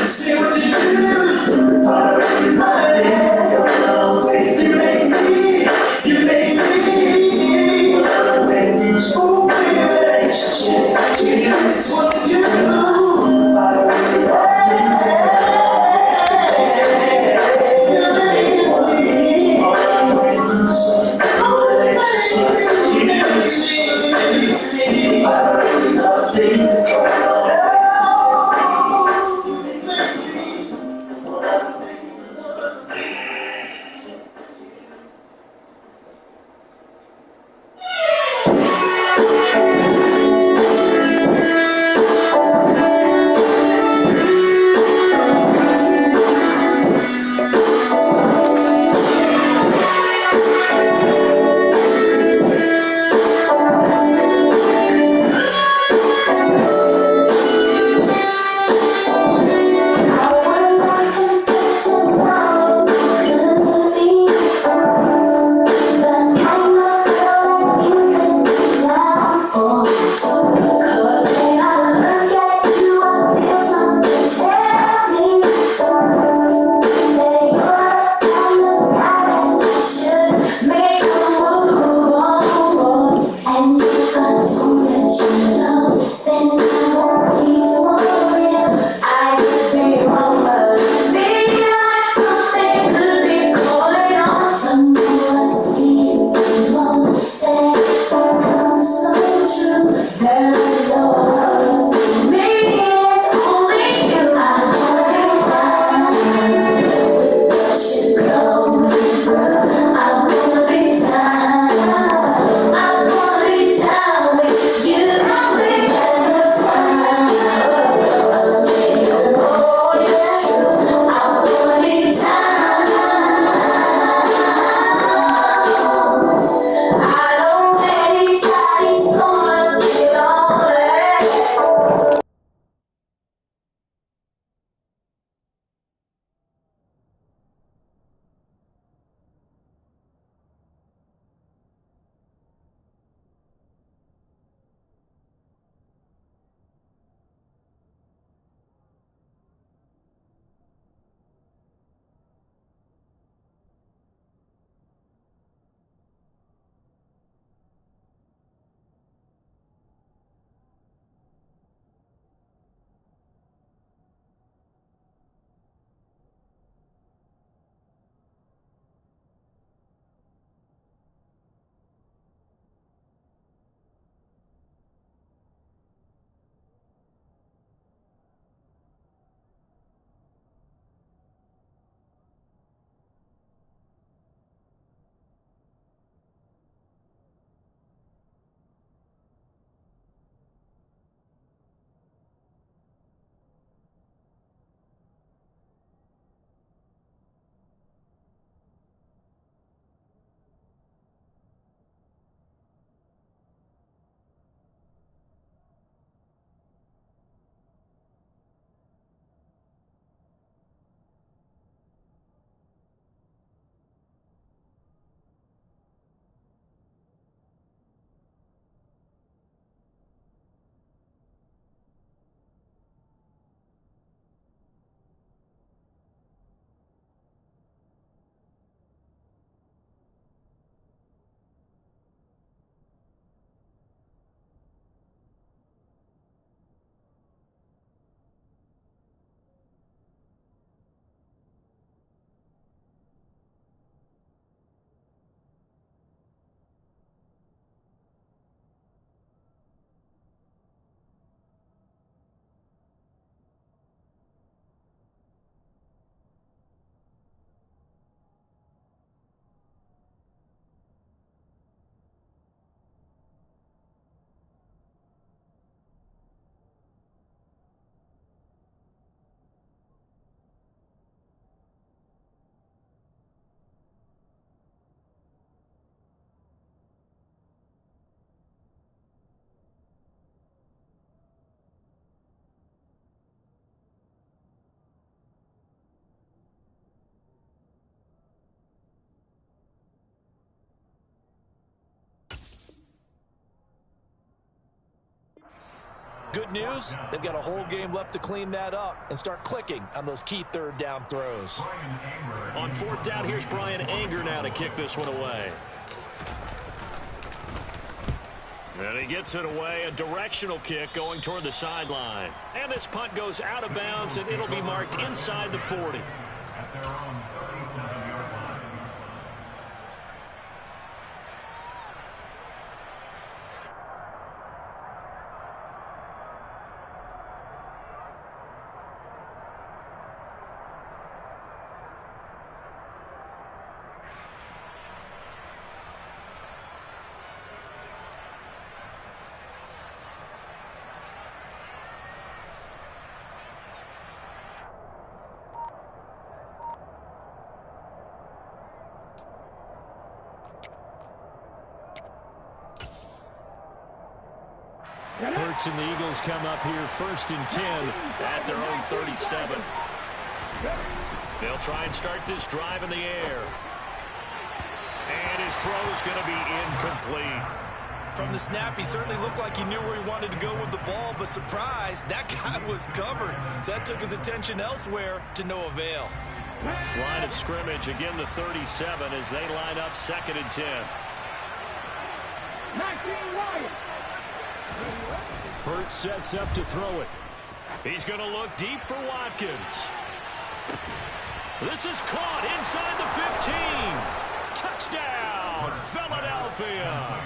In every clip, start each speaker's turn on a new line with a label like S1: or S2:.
S1: See what you do. Following my day. You make me. You make me. When you spoke in a relationship, it's what you do. Following my day.
S2: good news, they've got a whole game left to clean that up and start clicking on those key third down throws.
S3: On fourth down, here's Brian Anger now to kick this one away. And he gets it away, a directional kick going toward the sideline. And this punt goes out of bounds, and it'll be marked inside the 40.
S1: At their own 37-yard line.
S3: Hurts and the Eagles come up here 1st and 10 at their own 37. They'll try and start this drive in the air. And his throw is going to be incomplete.
S2: From the snap, he certainly looked like he knew where he wanted to go with the ball, but surprise, that guy was covered. So that took his attention elsewhere to no avail.
S3: Line of scrimmage, again the 37 as they line up 2nd and 10. Hurts sets up to throw it. He's going to look deep for Watkins. This is caught inside the 15. Touchdown, Philadelphia.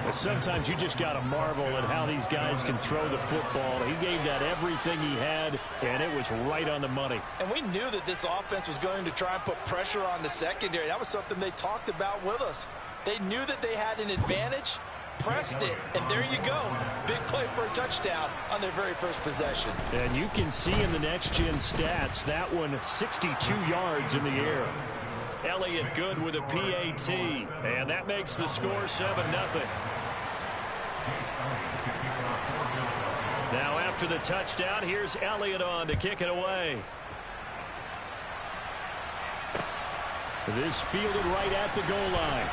S3: Well, sometimes you just got to marvel at how these guys can throw the football. He gave that everything he had, and it was right on the money.
S2: And we knew that this offense was going to try and put pressure on the secondary. That was something they talked about with us. They knew that they had an advantage, pressed it, and there you go. Big play for a touchdown on their very first possession.
S3: And you can see in the next-gen stats, that one 62 yards in the air. Elliott good with a PAT, and that makes the score 7-0. Now after the touchdown, here's Elliott on to kick it away. This fielded right at the goal line.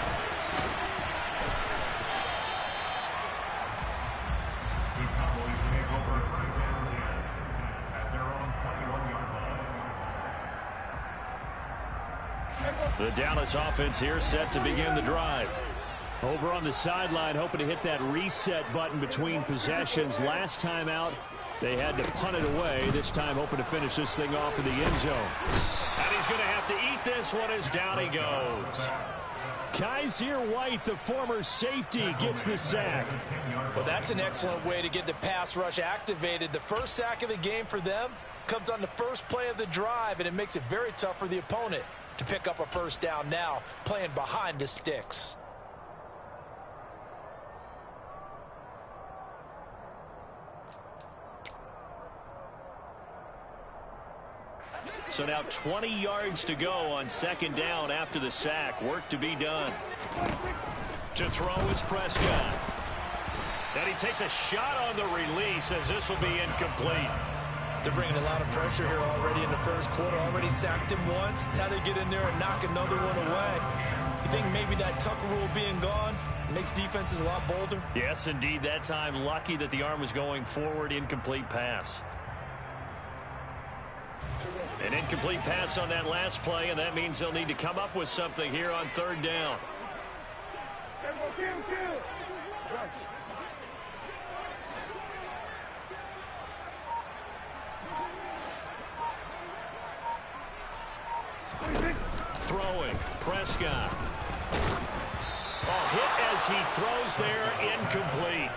S3: The Dallas offense here set to begin the drive. Over on the sideline, hoping to hit that reset button between possessions. Last time out, they had to punt it away. This time hoping to finish this thing off in the end zone. And he's going to have to eat this one as down he goes. Kaiser White, the former safety, gets the sack.
S2: Well, that's an excellent way to get the pass rush activated. The first sack of the game for them comes on the first play of the drive, and it makes it very tough for the opponent to pick up a first down now, playing behind the sticks.
S3: So now 20 yards to go on 2nd down after the sack. Work to be done. To throw is Prescott. And he takes a shot on the release as this will be incomplete.
S2: They're bringing a lot of pressure here already in the first quarter. Already sacked him once. Now they get in there and knock another one away. You think maybe that Tucker rule being gone makes defenses a lot bolder?
S3: Yes, indeed. That time, lucky that the arm was going forward. Incomplete pass. An incomplete pass on that last play, and that means they'll need to come up with something here on 3rd down. Throwing, Prescott. Hit as he throws there, incomplete.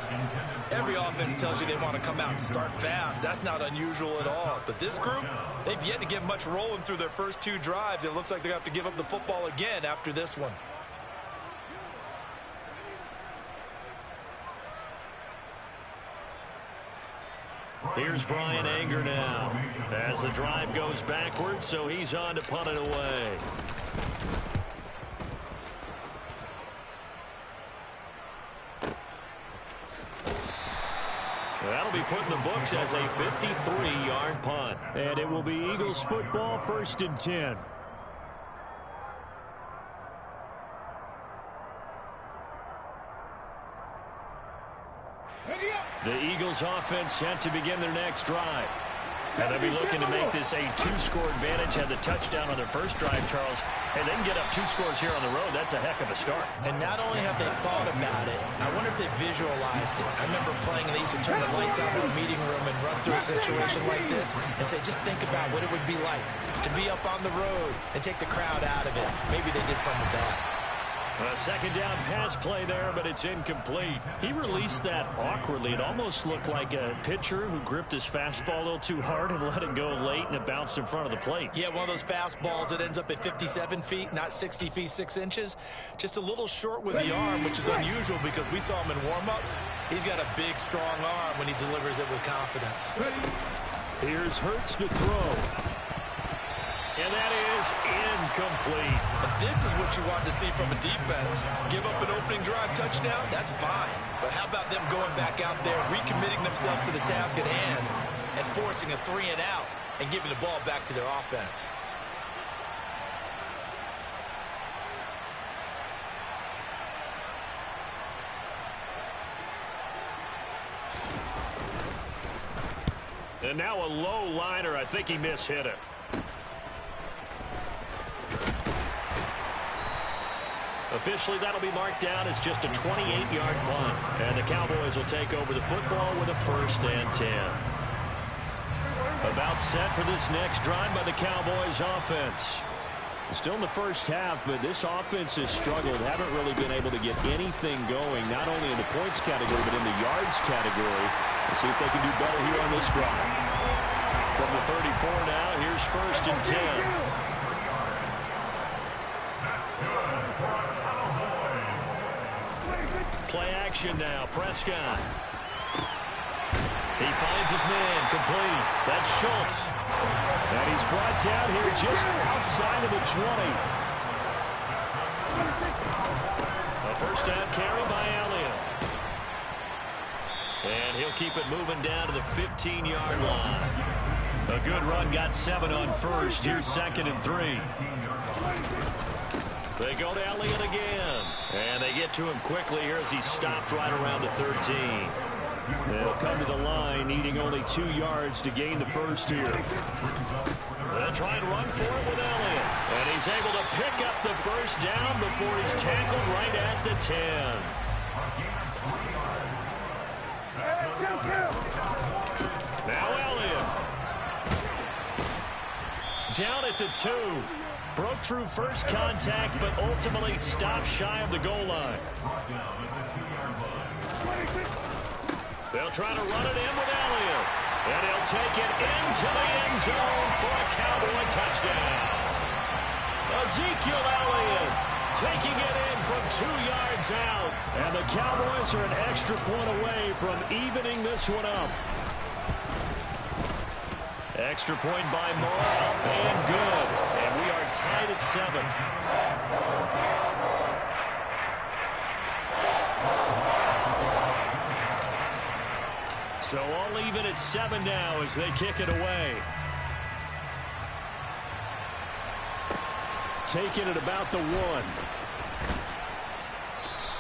S2: Every offense tells you they want to come out and start fast. That's not unusual at all. But this group, they've yet to get much rolling through their first 2 drives. It looks like they're going to have to give up the football again after this one.
S3: Here's Brian Anger now as the drive goes backwards, so he's on to punt it away. That'll be put in the books as a 53-yard punt. And it will be Eagles football, 1st and 10. The Eagles Eagles offense set to begin their next drive. And they'll be looking to make this a two-score advantage. Had the touchdown on their first drive, Charles. And they can get up 2 scores here on the road. That's a heck of a start.
S2: And not only have they thought about it, I wonder if they visualized it. I remember playing, and they used to turn the lights on in our meeting room and run through a situation like this and say, just think about what it would be like to be up on the road and take the crowd out of it. Maybe they did some of that.
S3: A second down pass play there, but it's incomplete. He released that awkwardly. It almost looked like a pitcher who gripped his fastball a little too hard and let it go late, and it bounced in front of the plate.
S2: Yeah, one of those fastballs that ends up at 57 feet, not 60 feet, 6 inches. Just a little short with the arm, which is unusual because we saw him in warm-ups. He's got a big, strong arm when he delivers it with confidence.
S3: Here's Hurts to throw. And that is incomplete.
S2: And this is what you want to see from a defense. Give up an opening drive touchdown, that's fine. But how about them going back out there, recommitting themselves to the task at hand, and forcing a 3-and-out and giving the ball back to their offense?
S3: And now a low liner. I think he mishit it. Officially, that'll be marked down as just a 28-yard punt. And the Cowboys will take over the football with a 1st and 10. About set for this next drive by the Cowboys offense. Still in the first half, but this offense has struggled. Haven't really been able to get anything going, not only in the points category, but in the yards category. Let's see if they can do better here on this drive. From the 34 now, here's 1st and 10. Play action now. Prescott. He finds his man. Complete. That's Schultz. And he's brought down here just outside of the 20. A 1st down carry by Elliott. And he'll keep it moving down to the 15-yard line. A good run. Got 7 on 1st. Here's 2nd and 3. They go to Elliott again. And they get to him quickly here as he stopped right around the 13. They'll come to the line, needing only 2 yards to gain the 1st here. They'll try and run for it with Elliott. And he's able to pick up the 1st down before he's tackled right at the 10. Now Elliott. Down at the 2. Broke through first contact, but ultimately stopped shy of the goal line. They'll try to run it in with Elliott. And he'll take it into the end zone for a Cowboy touchdown. Ezekiel Elliott taking it in from 2 yards out. And the Cowboys are an extra point away from evening this one up. Extra point by Moore, up and good. And we are tied at 7. So all even at 7 now as they kick it away. Taking it about the 1.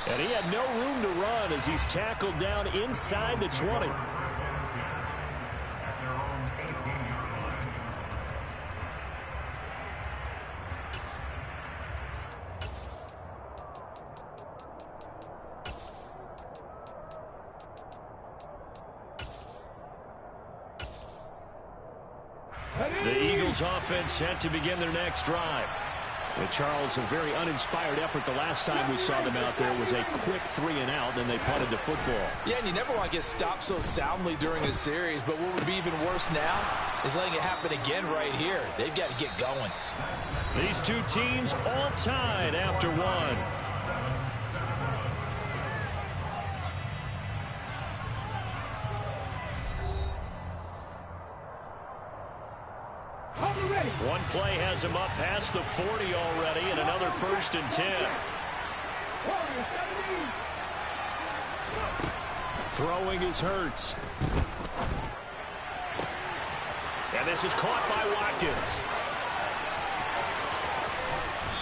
S3: And he had no room to run as he's tackled down inside the 20. The Eagles offense set to begin their next drive. And Charles, a very uninspired effort the last time we saw them out there was a quick 3-and-out, then they punted the football.
S2: Yeah, and you never want to get stopped so soundly during a series, but what would be even worse now is letting it happen again right here. They've got to get going.
S3: These two teams all tied after 1. One play has him up past the 40 already, and another 1st and 10. Throwing is Hurts. And this is caught by Watkins.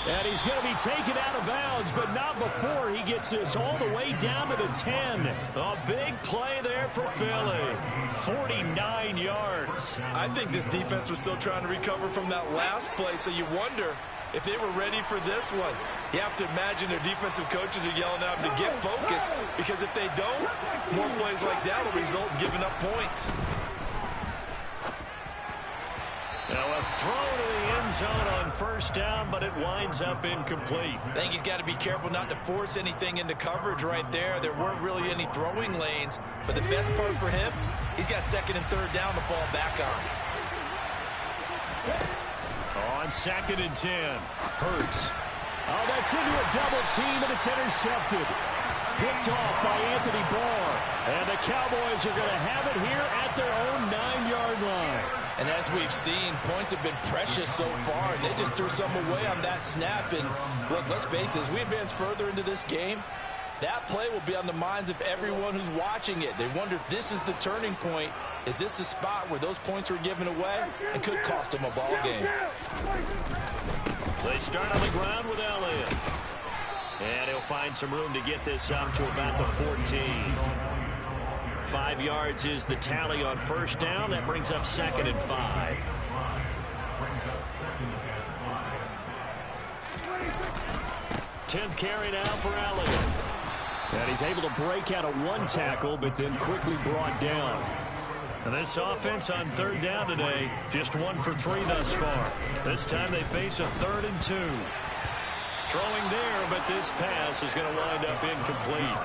S3: And he's going to be taken out of bounds, but not before he gets this all the way down to the 10. A big play there for Philly. 49 yards.
S2: I think this defense was still trying to recover from that last play, so you wonder if they were ready for this one. You have to imagine their defensive coaches are yelling at them to get focused, because if they don't, more plays like that will result in giving up points.
S3: Now a throw to the end zone on first down, but it winds up incomplete.
S2: I think he's got to be careful not to force anything into coverage right there. There weren't really any throwing lanes, but the best part for him, he's got second and third down to fall back on.
S3: On second and 10, Hurts. Oh, that's into a double team, and it's intercepted. Picked off by Anthony Barr. And the Cowboys are going to have it here at their own 9-yard line.
S2: And as we've seen, points have been precious so far, and they just threw some away on that snap. And look, let's face it, as we advance further into this game, that play will be on the minds of everyone who's watching it. They wonder if this is the turning point. Is this the spot where those points were given away and could cost them a ball game?
S3: They start on the ground with Elliott. And he'll find some room to get this up to about the 14. 5 yards is the tally on first down. That brings up second and 5. Tenth carry now for Elliott. And he's able to break out of one tackle, but then quickly brought down. And this offense on third down today, just 1 for 3 thus far. This time they face a 3rd and 2. Throwing there, but this pass is going to wind up incomplete.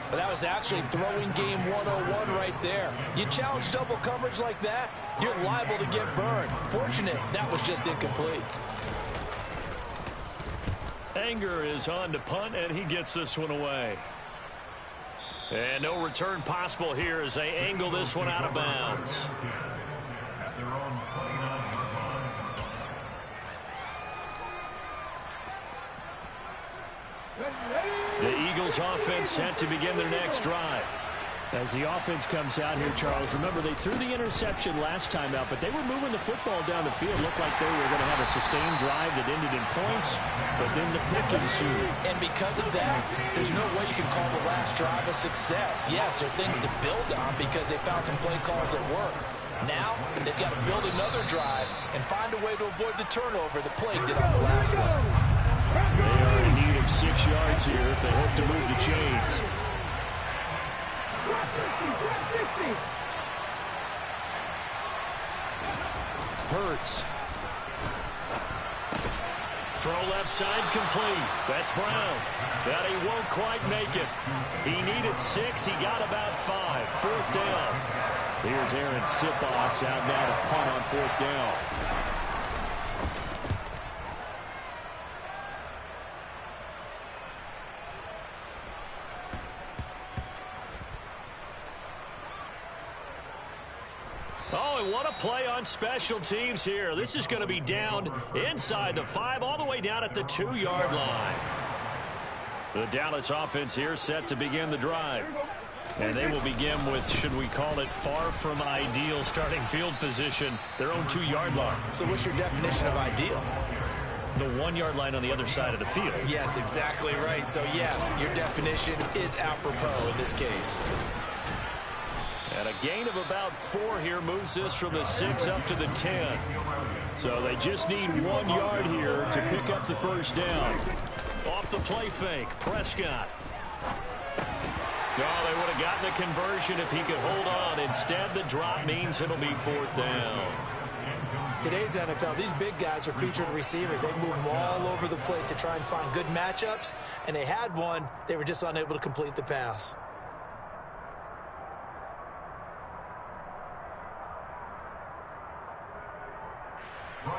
S2: But that was actually throwing game 101 right there. You challenge double coverage like that, you're liable to get burned. Fortunate, that was just incomplete.
S3: Anger is on to punt, and he gets this one away. And no return possible here as they angle this one out of bounds. The Eagles offense set to begin their next drive. As the offense comes out here, Charles, remember they threw the interception last time out, but they were moving the football down the field. Looked like they were going to have a sustained drive that ended in points, but then the pick ensued.
S2: And because of that, there's no way you can call the last drive a success. Yes, there are things to build on because they found some play calls that work. Now, they've got to build another drive and find a way to avoid the turnover that plagued it on the last one.
S3: They are in need of 6 yards here if they hope to move the chains. Hurts. Throw left side complete. That's Brown. But he won't quite make it. He needed 6. He got about 5. 4th down. Here's Aaron Sipos out now to punt on 4th down. Oh, and what a play on special teams here. This is going to be down inside the 5, all the way down at the 2-yard line. The Dallas offense here set to begin the drive. And they will begin with, should we call it, far from ideal starting field position, their own 2-yard line.
S2: So what's your definition of ideal?
S3: The 1-yard line on the other side of the field.
S2: Yes, exactly right. So, yes, your definition is apropos in this case.
S3: And a gain of about 4 here moves this from the 6 up to the 10. So they just need 1 yard here to pick up the first down. Off the play fake, Prescott. Oh, they would have gotten a conversion if he could hold on. Instead, the drop means it'll be 4th down.
S2: Today's NFL, these big guys are featured receivers. They move them all over the place to try and find good matchups. And they had one. They were just unable to complete the pass.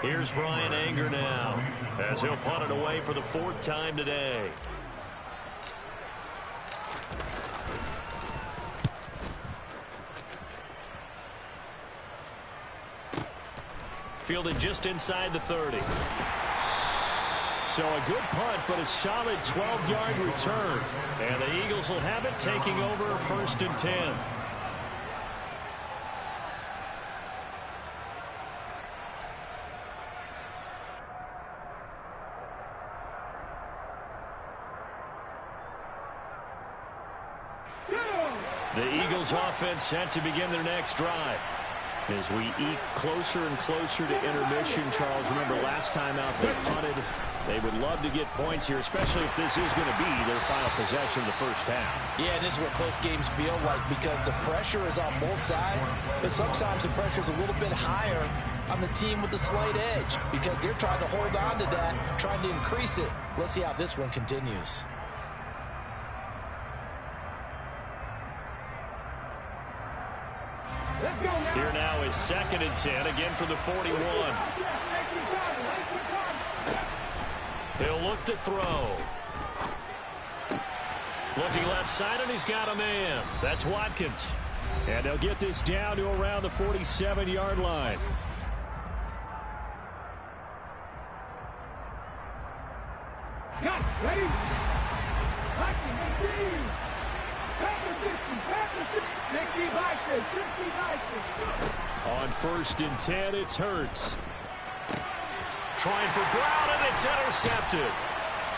S3: Here's Brian Anger now, as he'll punt it away for the 4th time today. Fielded just inside the 30. So a good punt, but a solid 12-yard return. And the Eagles will have it, taking over 1st and 10. The Eagles offense set to begin their next drive. As we eke closer and closer to intermission, Charles, remember last time out they punted. They would love to get points here, especially if this is going to be their final possession of the first half.
S2: Yeah, and this is what close games feel like because the pressure is on both sides, but sometimes the pressure is a little bit higher on the team with the slight edge because they're trying to hold on to that, trying to increase it. Let's see how this one continues.
S3: Here now is 2nd and 10, again from the 41. He'll look to throw. Looking left side, and he's got a man. That's Watkins. And they'll get this down to around the 47-yard line.
S1: Ready?
S3: On 1st and 10, it's Hurts. Trying for Brown, and it's intercepted.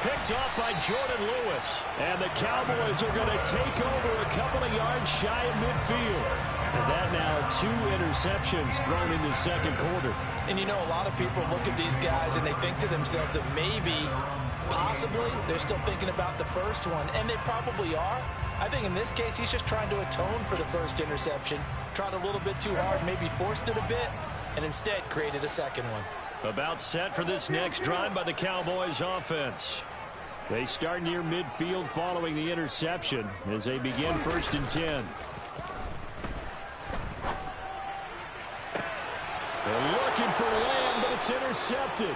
S3: Picked off by Jordan Lewis. And the Cowboys are going to take over a couple of yards shy of midfield. And that now 2 interceptions thrown in the second quarter.
S2: And you know, a lot of people look at these guys and they think to themselves that maybe, possibly, they're still thinking about the first one. And they probably are. I think in this case, he's just trying to atone for the first interception. Tried a little bit too hard, maybe forced it a bit, and instead created a second one.
S3: About set for this next drive by the Cowboys offense. They start near midfield following the interception as they begin 1st and 10. They're looking for Lamb, but it's intercepted.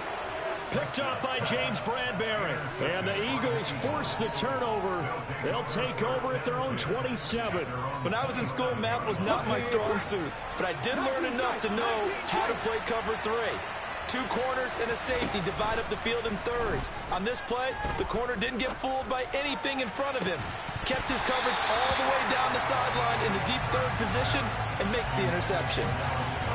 S3: Picked up by James Bradbury. And the Eagles force the turnover. They'll take over at their own 27.
S2: When I was in school, math was not my strong suit. But I did learn enough to know how to play cover 3. 2 corners and a safety divide up the field in thirds. On this play, the corner didn't get fooled by anything in front of him. Kept his coverage all the way down the sideline in the deep third position and makes the interception.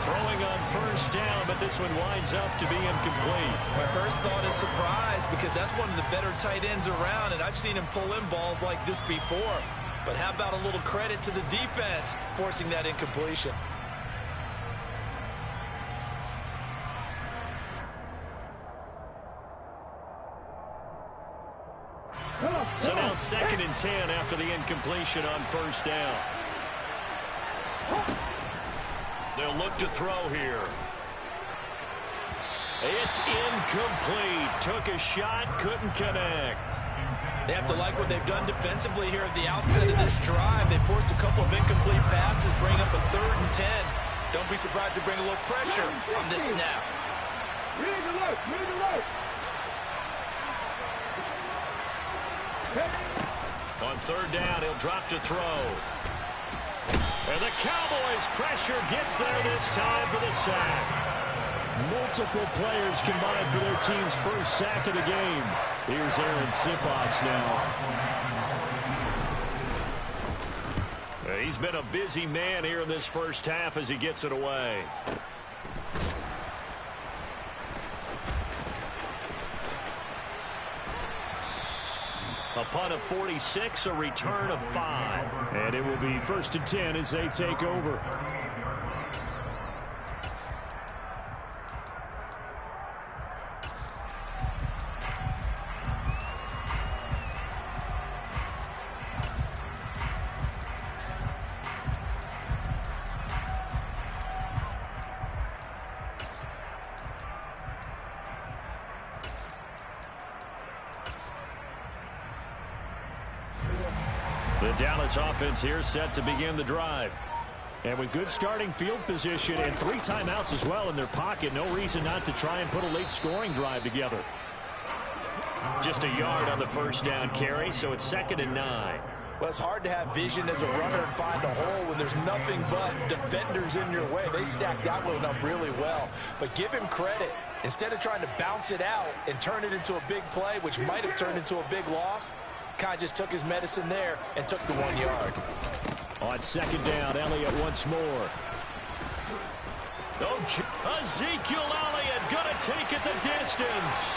S3: Throwing on 1st down, but this one winds up to be incomplete.
S2: My first thought is surprise because that's one of the better tight ends around, and I've seen him pull in balls like this before. But how about a little credit to the defense forcing that incompletion?
S3: So now 2nd and 10 after the incompletion on 1st down. They'll look to throw here. It's incomplete. Took a shot, couldn't connect.
S2: They have to like what they've done defensively here at the outset of this drive. They forced a couple of incomplete passes, bring up a 3rd and 10. Don't be surprised to bring a little pressure on this snap.
S3: On 3rd down, he'll drop to throw. And the Cowboys' pressure gets there this time for the sack. Multiple players combined for their team's first sack of the game. Here's Aaron Sipos now. He's been a busy man here in this first half as he gets it away. A punt of 46, a return of 5. And it will be 1st and 10 as they take over. The Dallas offense here set to begin the drive. And with good starting field position and 3 timeouts as well in their pocket, no reason not to try and put a late scoring drive together. Just a yard on the 1st down carry, so it's 2nd and 9.
S2: Well, it's hard to have vision as a runner and find a hole when there's nothing but defenders in your way. They stacked that one up really well. But give him credit. Instead of trying to bounce it out and turn it into a big play, which might have turned into a big loss, kind of just took his medicine there and took the 1 yard.
S3: On 2nd down, Elliott once more. Oh, Ezekiel Elliott gonna take it the distance.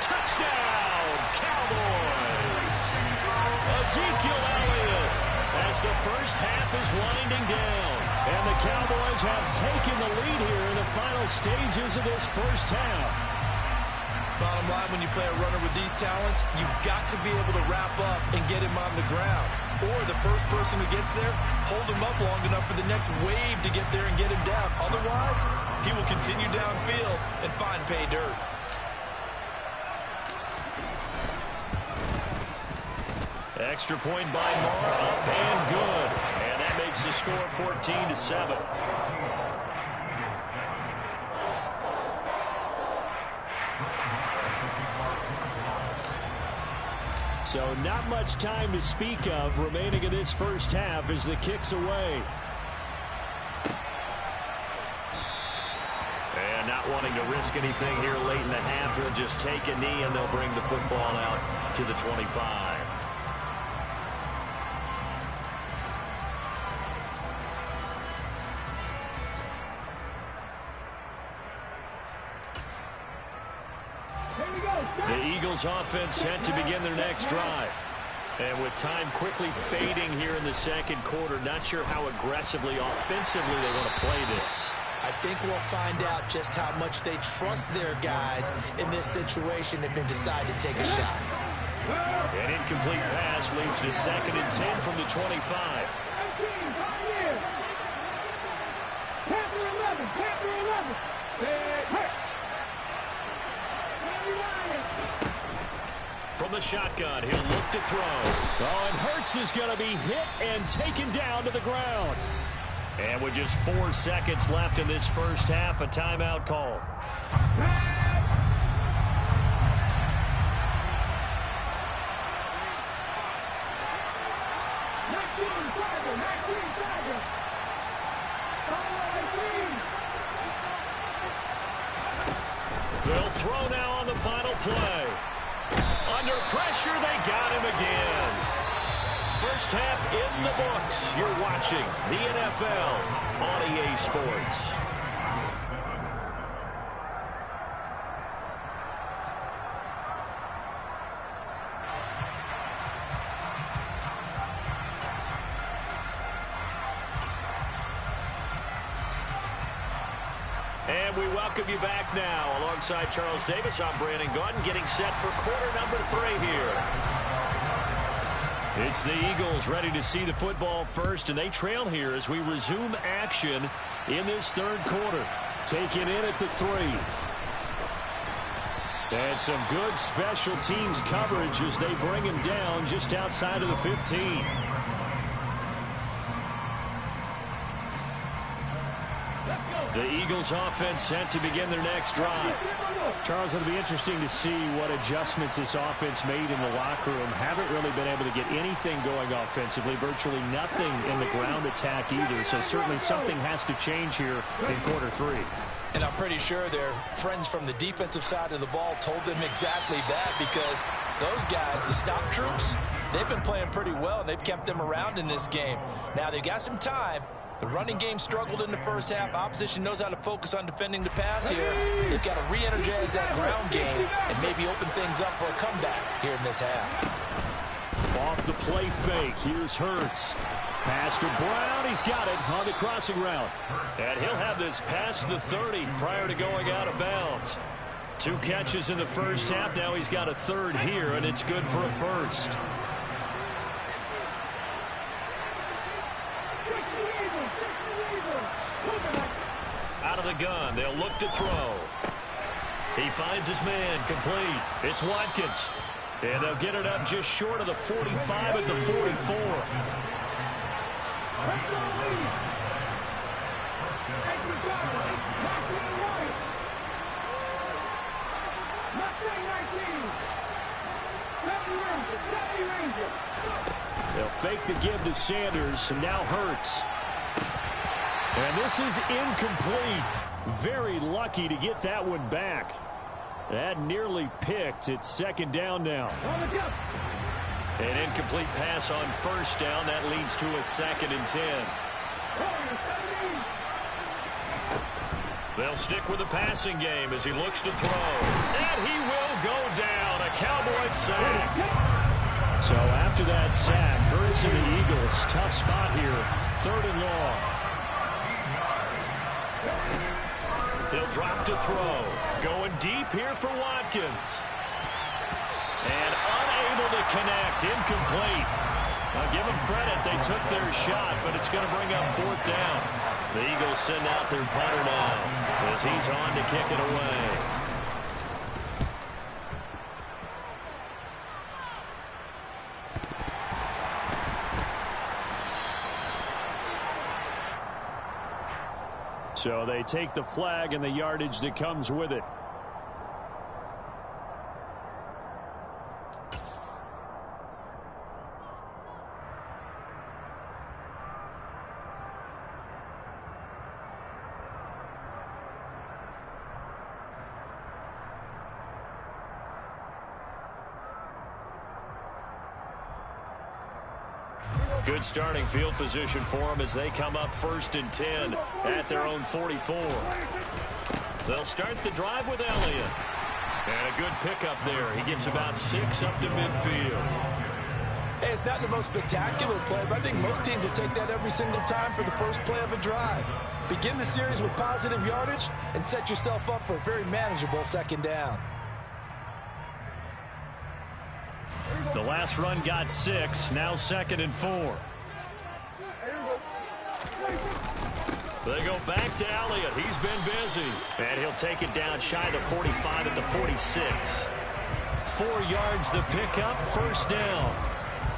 S3: Touchdown, Cowboys. Ezekiel Elliott. as the first half is winding down. And the Cowboys have taken the lead here in the final stages of this first half.
S2: Bottom line, when you play a runner with these talents, you've got to be able to wrap up and get him on the ground. Or the first person who gets there, hold him up long enough for the next wave to get there and get him down. Otherwise, he will continue downfield and find pay dirt.
S3: Extra point by Moore, up and good. And that makes the score 14-7. So not much time to speak of remaining in this first half as the kick's away. And not wanting to risk anything here late in the half, he'll just take a knee and they'll bring the football out to the 25. The Eagles offense set to begin their next drive. And with time quickly fading here in the second quarter, not sure how aggressively, offensively they want to play this.
S2: I think we'll find out just how much they trust their guys in this situation if they decide to take a shot.
S3: An incomplete pass leads to 2nd and 10 from the 25. From the shotgun, he'll look to throw. Oh, and Hurts is going to be hit and taken down to the ground. And with just 4 seconds left in this first half, a timeout call. They'll throw now on the final play. Under pressure, they got him again. First half in the books. You're watching the NFL on EA Sports. And we welcome you back now. Alongside Charles Davis, I'm Brandon Gaudin, getting set for quarter number 3 here. It's the Eagles ready to see the football first, and they trail here as we resume action in this third quarter. Taken in at the 3. And some good special teams coverage as they bring him down just outside of the 15. The Eagles offense set to begin their next drive. Charles, it'll be interesting to see what adjustments this offense made in the locker room. Haven't really been able to get anything going offensively. Virtually nothing in the ground attack either. So certainly something has to change here in quarter 3.
S2: And I'm pretty sure their friends from the defensive side of the ball told them exactly that, because those guys, the stop troops, they've been playing pretty well, and they've kept them around in this game. Now, they've got some time. The running game struggled in the first half. Opposition knows how to focus on defending the pass here. They've got to re-energize that ground game and maybe open things up for a comeback here in this half.
S3: Off the play fake. Here's Hurts. Pass to Brown. He's got it on the crossing route. And he'll have this past the 30 prior to going out of bounds. 2 catches in the first half. Now he's got a 3rd here, and it's good for a 1st. Out of the gun, they'll look to throw. He finds his man, complete. It's Watkins. And they'll get it up just short of the 45 at the 44. They'll fake the give to Sanders, and now Hurts. And this is incomplete. Very lucky to get that one back. That nearly picked. It's 2nd down now. An incomplete pass on 1st down. That leads to a 2nd and 10. They'll stick with the passing game as he looks to throw. And he will go down. A Cowboys sack. So after that sack, Hurts and the Eagles, tough spot here, 3rd and long. He'll drop to throw. Going deep here for Watkins. And unable to connect, incomplete. Now give them credit, they took their shot, but it's going to bring up 4th down. The Eagles send out their punter now as he's on to kick it away. So they take the flag and the yardage that comes with it. Good starting field position for them as they come up 1st and 10 at their own 44. They'll start the drive with Elliott. And a good pickup there. He gets about 6 up to midfield.
S2: Hey, it's not the most spectacular play, but I think most teams will take that every single time for the first play of a drive. Begin the series with positive yardage and set yourself up for a very manageable 2nd down.
S3: The last run got 6, now 2nd and 4. They go back to Elliott. He's been busy. And he'll take it down shy of the 45 at the 46. 4 yards the pickup, 1st down.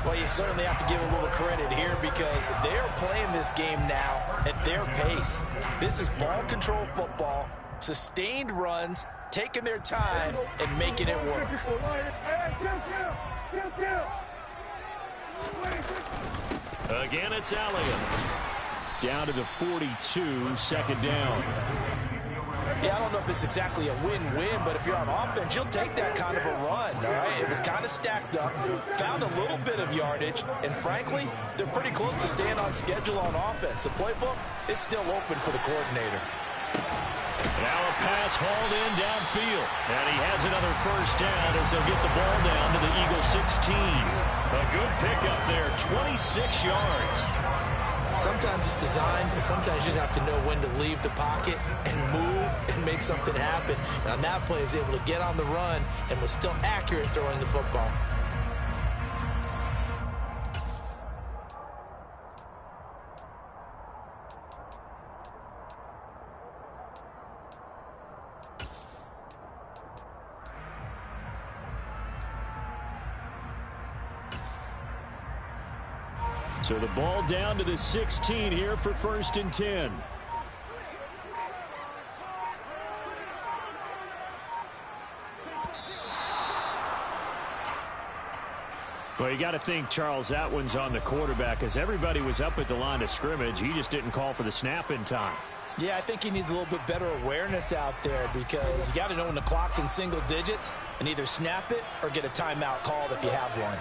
S2: Well, you certainly have to give a little credit here because they're playing this game now at their pace. This is ball control football, sustained runs, taking their time and making it work.
S3: Again, it's Elliott. Down to the 42, 2nd down.
S2: Yeah, I don't know if it's exactly a win-win, but if you're on offense, you'll take that kind of a run, all right? It was kind of stacked up, found a little bit of yardage, and frankly, they're pretty close to staying on schedule on offense. The playbook is still open for the coordinator.
S3: Now a pass hauled in downfield. And he has another 1st down as they'll get the ball down to the Eagles 16. A good pickup there, 26 yards.
S2: Sometimes it's designed, and sometimes you just have to know when to leave the pocket and move and make something happen. And on that play, he was able to get on the run and was still accurate throwing the football.
S3: So the ball down to the 16 here for 1st and 10. Well, you got to think, Charles, that one's on the quarterback as everybody was up at the line of scrimmage. He just didn't call for the snap in time.
S2: Yeah, I think he needs a little bit better awareness out there because you got to know when the clock's in single digits and either snap it or get a timeout called if you have one.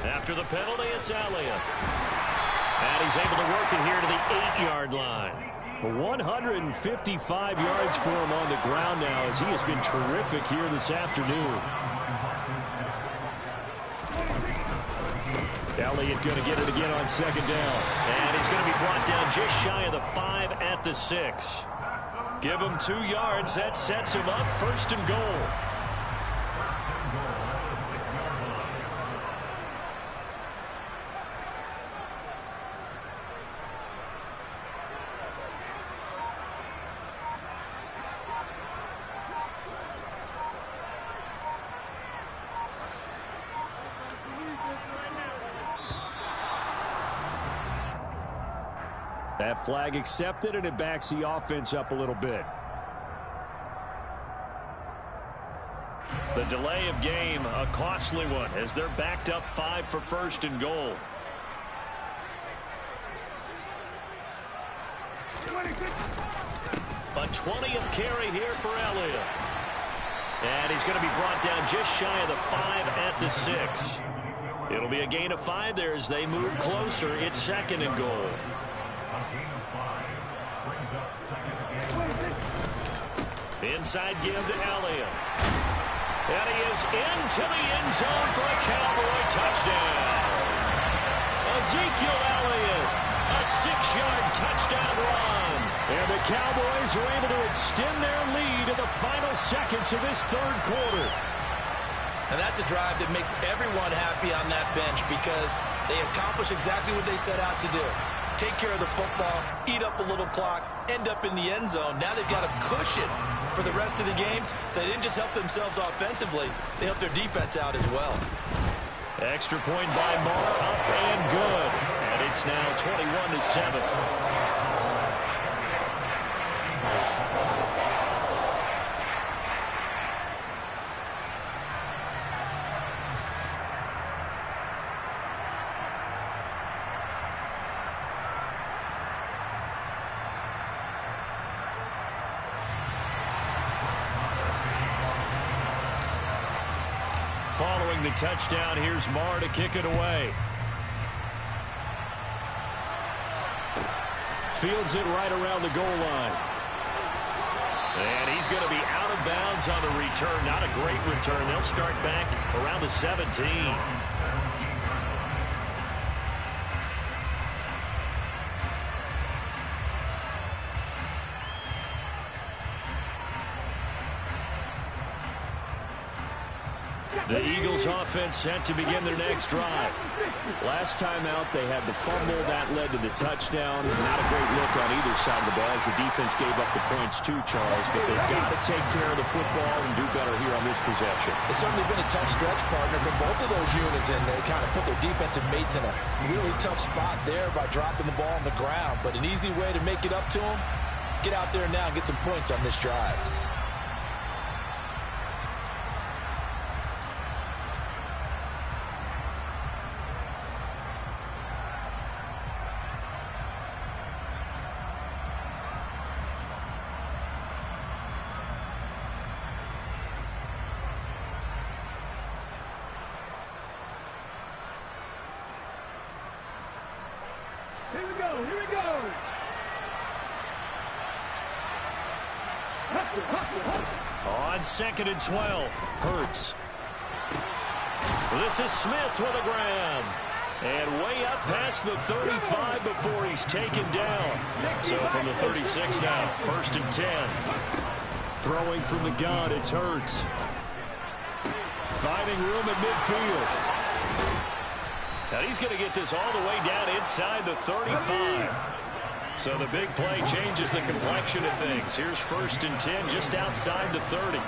S3: After the penalty, it's Elliott. And he's able to work it here to the 8-yard line. 155 yards for him on the ground now as he has been terrific here this afternoon. Elliott going to get it again on 2nd down. And he's going to be brought down just shy of the 5 at the 6. Give him 2 yards. That sets him up 1st and goal. That flag accepted, and it backs the offense up a little bit. The delay of game, a costly one, as they're backed up 5 for 1st and goal. A 20th carry here for Elliott. And he's going to be brought down just shy of the 5 at the 6. It'll be a gain of 5 there as they move closer. It's 2nd and goal. Inside give to Elliott. And he is into the end zone for a Cowboy touchdown. Ezekiel Elliott, a 6-yard touchdown run. And the Cowboys are able to extend their lead in the final seconds of this third quarter.
S2: And that's a drive that makes everyone happy on that bench because they accomplish exactly what they set out to do. Take care of the football, eat up a little clock, end up in the end zone. Now they've got a cushion for the rest of the game. So they didn't just help themselves offensively, they helped their defense out as well.
S3: Extra point by Marr, up and good. And it's now 21-7. Following the touchdown, here's Marr to kick it away. Fields it right around the goal line. And he's going to be out of bounds on the return. Not a great return. They'll start back around the 17. The Eagles offense set to begin their next drive. Last time out, they had the fumble. That led to the touchdown. Not a great look on either side of the ball as the defense gave up the points too, Charles. But they've got to take care of the football and do better here on this possession.
S2: It's certainly been a tough stretch, partner, for both of those units, and they kind of put their defensive mates in a really tough spot there by dropping the ball on the ground. But an easy way to make it up to them, get out there now and get some points on this drive.
S1: Here we go, here we go.
S3: On 2nd and 12, Hurts. This is Smith with a grab. And way up past the 35 before he's taken down. So from the 36 now, 1st and 10. Throwing from the gun, it's Hurts. Finding room at midfield. And he's going to get this all the way down inside the 35. So the big play changes the complexion of things. Here's 1st and 10 just outside the 30.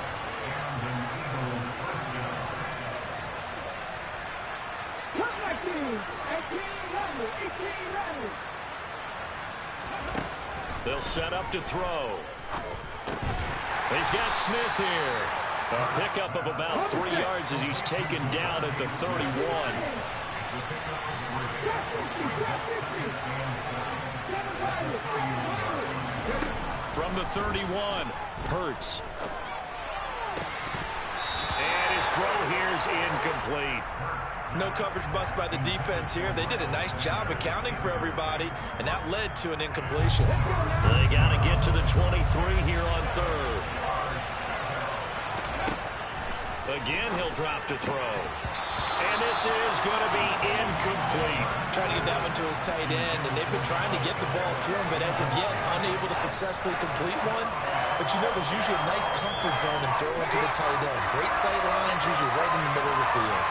S3: They'll set up to throw. He's got Smith here. A pickup of about 3 yards as he's taken down at the 31. From the 31, Hurts. And his throw here is incomplete.
S2: No coverage bust by the defense here. They did a nice job accounting for everybody, and that led to an incompletion.
S3: They got to get to the 23 here on 3rd. Again, he'll drop to throw. And this is going to be incomplete.
S2: Trying to get that one to his tight end, and they've been trying to get the ball to him, but as of yet, unable to successfully complete one. But you know, there's usually a nice comfort zone in throwing to the tight end. Great sight lines, usually right in the middle of the field.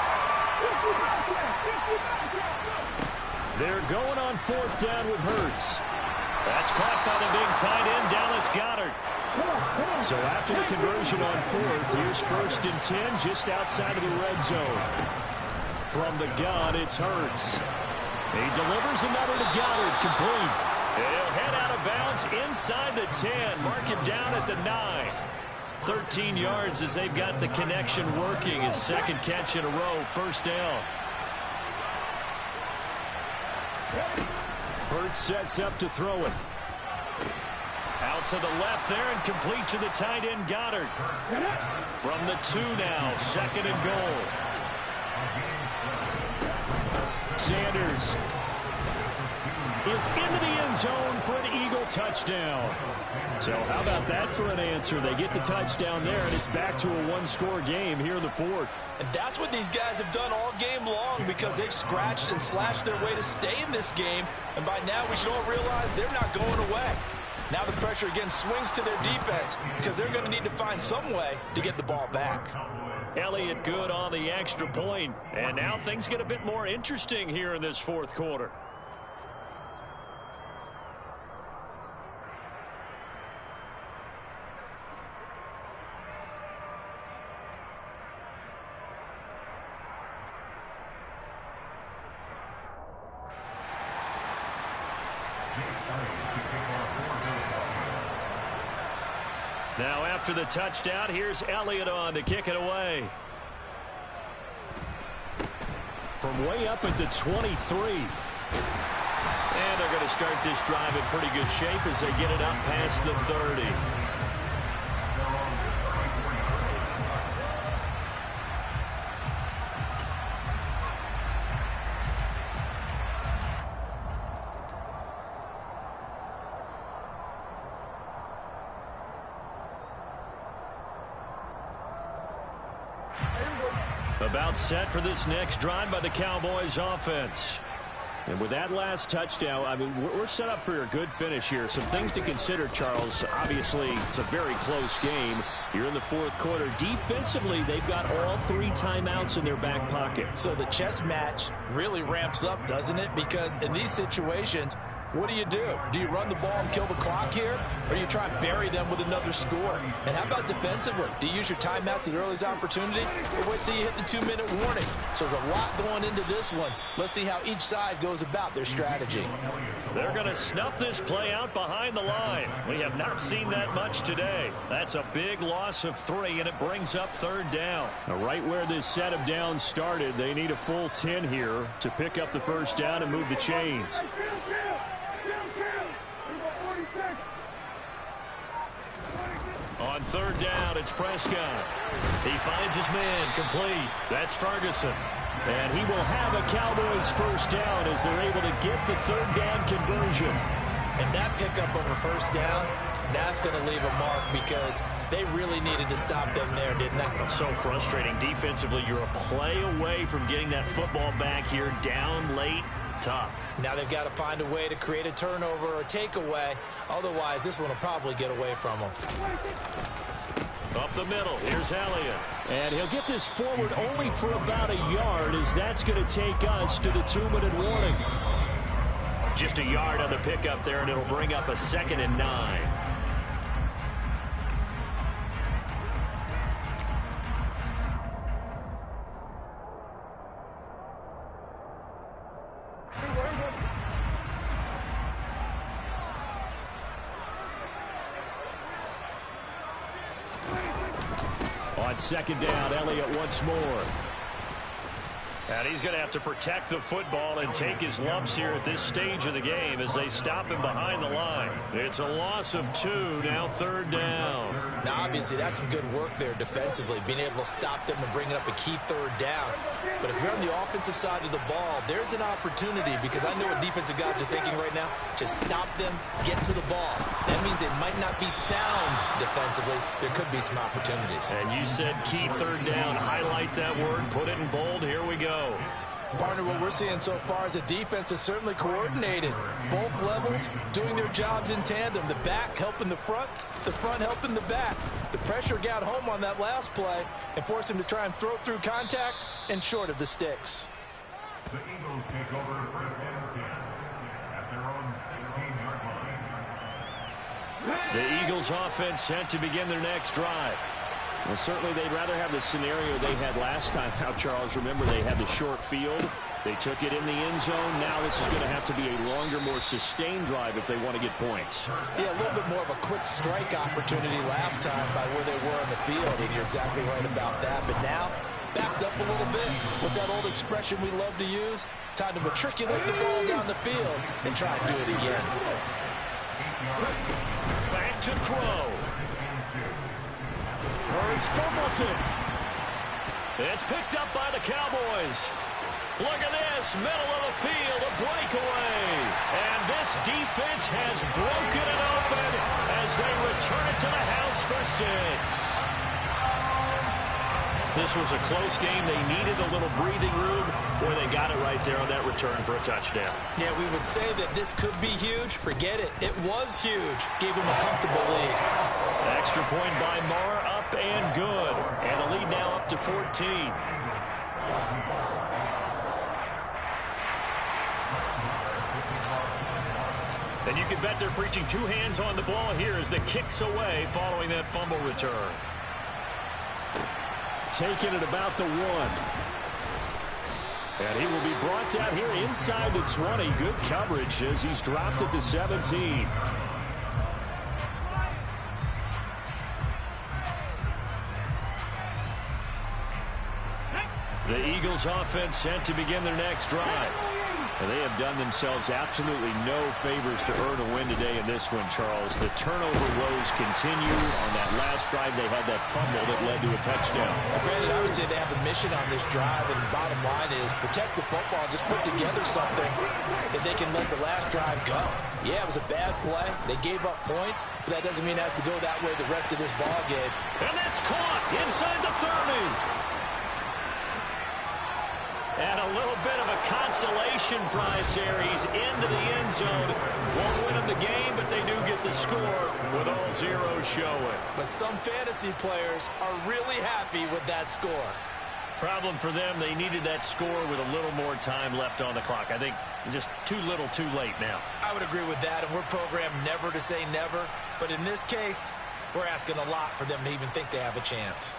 S3: They're going on 4th down with Hurts. That's caught by the big tight end, Dallas Goedert. So after the conversion on 4th, here's 1st and 10 just outside of the red zone. From the gun, it's Hurts. He delivers another to Goedert, complete. He'll head out of bounds inside the 10. Mark him down at the 9. 13 yards as they've got the connection working. His 2nd catch in a row, 1st down. Hurts sets up to throw it. Out to the left there and complete to the tight end, Goedert. From the 2 now, 2nd and goal. Sanders. is into the end zone for an Eagle touchdown. So how about that for an answer? They get the touchdown there, and it's back to a one-score game here in the fourth.
S2: And that's what these guys have done all game long because they've scratched and slashed their way to stay in this game. And by now we should all realize they're not going away. Now the pressure again swings to their defense because they're going to need to find some way to get the ball back.
S3: Elliott good on the extra point. And now things get a bit more interesting here in this fourth quarter. Now after the touchdown, here's Elliott on to kick it away. From way up at the 23. And they're going to start this drive in pretty good shape as they get it up past the 30. About set for this next drive by the Cowboys offense. And with that last touchdown, I mean, we're set up for a good finish here. Some things to consider, Charles. Obviously, it's a very close game. You're in the fourth quarter. Defensively, they've got all 3 timeouts in their back pocket.
S2: So the chess match really ramps up, doesn't it? Because in these situations, what do? Do you run the ball and kill the clock here? Or do you try and bury them with another score? And how about defensively? Do you use your timeouts at earliest opportunity? Or wait till you hit the 2-minute warning? So there's a lot going into this one. Let's see how each side goes about their strategy.
S3: They're going to snuff this play out behind the line. We have not seen that much today. That's a big loss of 3, and it brings up 3rd down. Now, right where this set of downs started, they need a full 10 here to pick up the 1st down and move the chains. On 3rd down, it's Prescott. He finds his man complete. That's Ferguson. And he will have a Cowboys 1st down as they're able to get the 3rd down conversion.
S2: And that pickup over 1st down, that's going to leave a mark because they really needed to stop them there, didn't they?
S3: So frustrating. Defensively, you're a play away from getting that football back here down late. Tough.
S2: Now they've got to find a way to create a turnover or a takeaway. Otherwise, this one will probably get away from them.
S3: Up the middle, here's Elliott. And he'll get this forward only for about a yard, as that's going to take us to the 2-minute warning. Just a yard on the pickup there, and it'll bring up a 2nd and 9. On 2nd down, Elliott once more. And he's going to have to protect the football and take his lumps here at this stage of the game as they stop him behind the line. It's a loss of 2, now 3rd down.
S2: Now, obviously, that's some good work there defensively, being able to stop them and bringing up a key 3rd down. But if you're on the offensive side of the ball, there's an opportunity because I know what defensive guys are thinking right now. Just stop them, get to the ball. That means it might not be sound defensively. There could be some opportunities.
S3: And you said key 3rd down. Highlight that word, put it in bold. Here we go.
S2: Partner, what we're seeing so far is the defense is certainly coordinated. Both levels doing their jobs in tandem. The back helping the front helping the back. The pressure got home on that last play and forced him to try and throw through contact and short of the sticks.
S4: The Eagles take over 1st and 10 at their own 16-yard line.
S3: The Eagles offense set to begin their next drive. Well, certainly they'd rather have the scenario they had last time out, Charles. Remember, they had the short field. They took it in the end zone. Now this is going to have to be a longer, more sustained drive if they want to get points.
S2: Yeah, a little bit more of a quick strike opportunity last time by where they were on the field, and you're exactly right about that. But now, backed up a little bit. What's that old expression we love to use? Time to matriculate the ball down the field and try and do it again.
S3: Back to throw. Hurts fumbles it. It's picked up by the Cowboys. Look at this, middle of the field, a breakaway. And this defense has broken it open as they return it to the house for 6. This was a close game. They needed a little breathing room. Boy, they got it right there on that return for a touchdown.
S2: Yeah, we would say that this could be huge. Forget it. It was huge. Gave them a comfortable lead.
S3: Extra point by Marr, up and good. And the lead now up to 14. And you can bet they're preaching 2 hands on the ball here as the kick's away following that fumble return. Taking it about the 1. And he will be brought down here inside the 20. Good coverage as he's dropped at the 17. The Eagles offense set to begin their next drive. And they have done themselves absolutely no favors to earn a win today in this one, Charles. The turnover woes continue. On that last drive, they had that fumble that led to a touchdown.
S2: Granted, I would say they have a mission on this drive, and the bottom line is protect the football. Just put together something that they can let the last drive go. Yeah, it was a bad play. They gave up points, but that doesn't mean it has to go that way the rest of this ball game.
S3: And that's caught inside the 30. And a little bit of a consolation prize there. He's into the end zone. Won't win them the game, but they do get the score with all zeros showing.
S2: But some fantasy players are really happy with that score.
S3: Problem for them, they needed that score with a little more time left on the clock. I think just too little too late now.
S2: I would agree with that, and we're programmed never to say never. But in this case, we're asking a lot for them to even think they have a chance.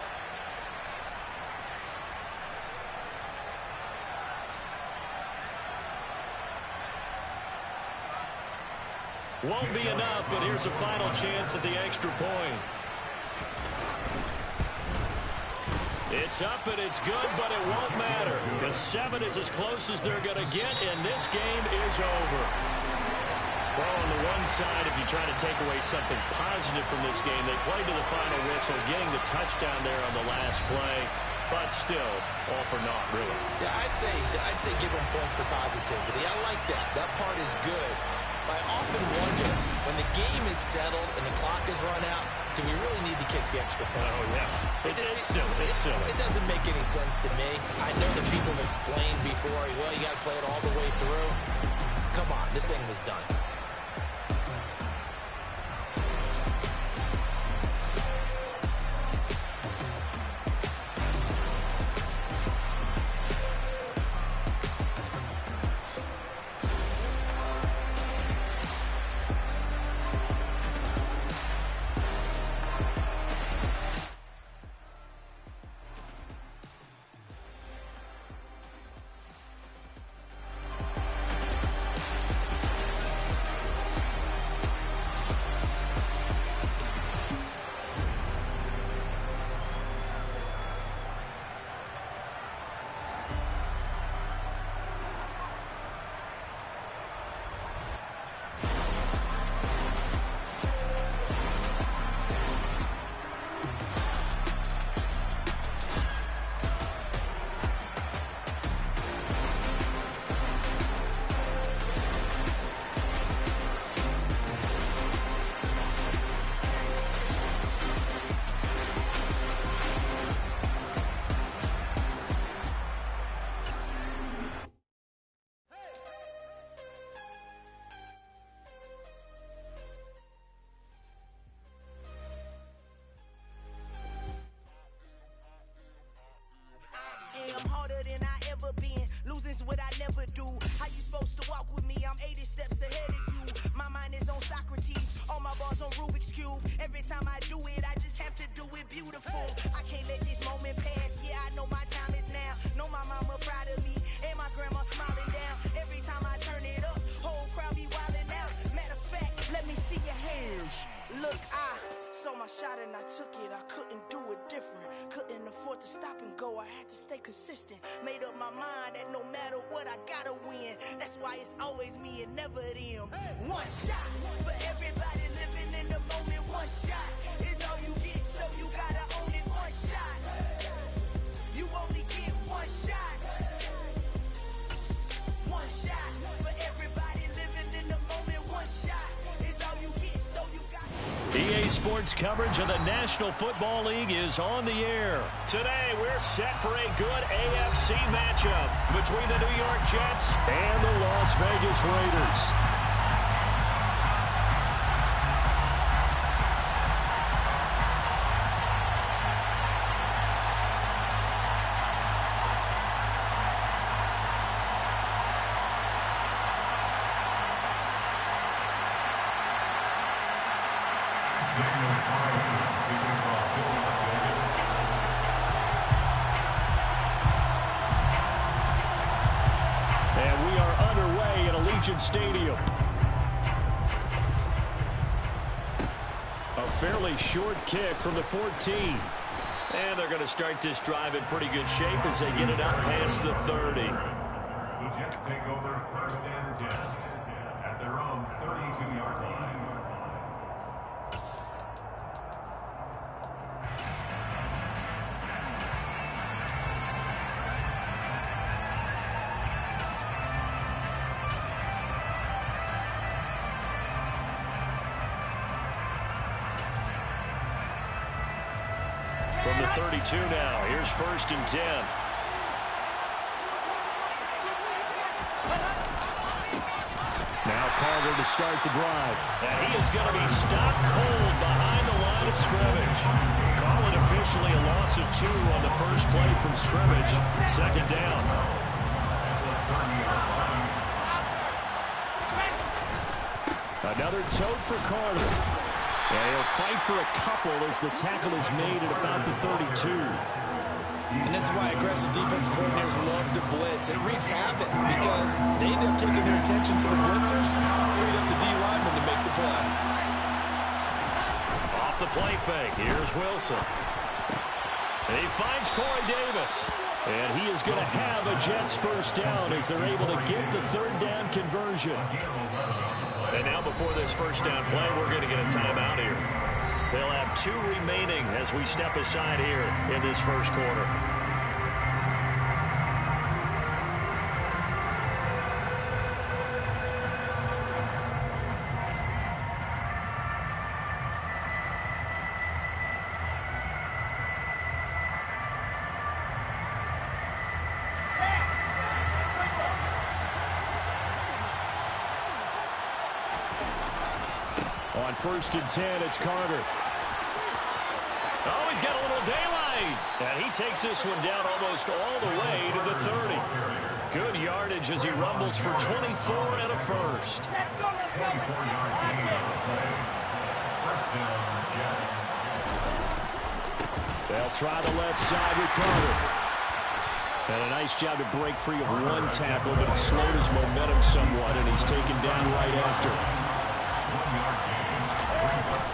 S3: Won't be enough, but here's a final chance at the extra point. It's up and it's good, but it won't matter. The 7 is as close as they're going to get, and this game is over. Well, on the one side, if you try to take away something positive from this game, they played to the final whistle, getting the touchdown there on the last play. But still, all for naught, really.
S2: Yeah, I'd say give them points for positivity. I like that. That part is good. I often wonder, when the game is settled and the clock is run out, do we really need to kick the extra point?
S3: Oh, yeah. It's silly. It's silly.
S2: It doesn't make any sense to me. I know that people have explained before, well, you got to play it all the way through. Come on, this thing was done.
S5: I'm harder than I ever been. Losing's what I never do. How you supposed to walk with me? I'm 80 steps ahead of you. My mind is on Socrates. All my bars on Rubik's Cube. Every time I do it, I just have to do it beautiful. I can't let this moment pass. Yeah, I know my time is now. Know my mama proud of me. And my grandma smiling down. Every time I turn it up, whole crowd be wilding out. Matter of fact, let me see your hands. Look, I saw my shot and I took it. I couldn't do it different. Couldn't afford to stop and go. I had to stay consistent. Made up my mind that no matter what, I gotta win. That's why it's always me and never them. One shot for everybody living in the moment. One shot is all you get, so you gotta own it. One shot. You only get one shot.
S3: EA Sports coverage of the National Football League is on the air. Today, we're set for a good AFC matchup between the New York Jets and the Las Vegas Raiders. And we are underway at Allegiant Stadium. A fairly short kick from the 14. And they're going to start this drive in pretty good shape as they get it out past the 30.
S4: The Jets take over first and 10 at their own 32-yard line.
S3: From the 32 now, here's first and 10. Now Carter to start the drive. And he is going to be stopped cold behind the line of scrimmage. Call it officially a loss of 2 on the first play from scrimmage. Second down. Another tote for Carter. And he'll fight for a couple as the tackle is made at about the 32.
S2: And this is why aggressive defense coordinators love to blitz. It wreaks havoc because they end up taking their attention to the blitzers, freed up the D lineman to make the play.
S3: Off the play fake, here's Wilson. And he finds Corey Davis. And he is going to have a Jets first down as they're able to get the third down conversion. And now before this first down play, we're going to get a timeout here. They'll have 2 remaining as we step aside here in this first quarter. On first and 10, it's Carter. Oh, he's got a little daylight. And he takes this one down almost all the way to the 30. Good yardage as he rumbles for 24 and a first.
S4: Let's go.
S3: They'll try the left side with Carter. And a nice job to break free of one tackle, but it slowed his momentum somewhat, and he's taken down right after.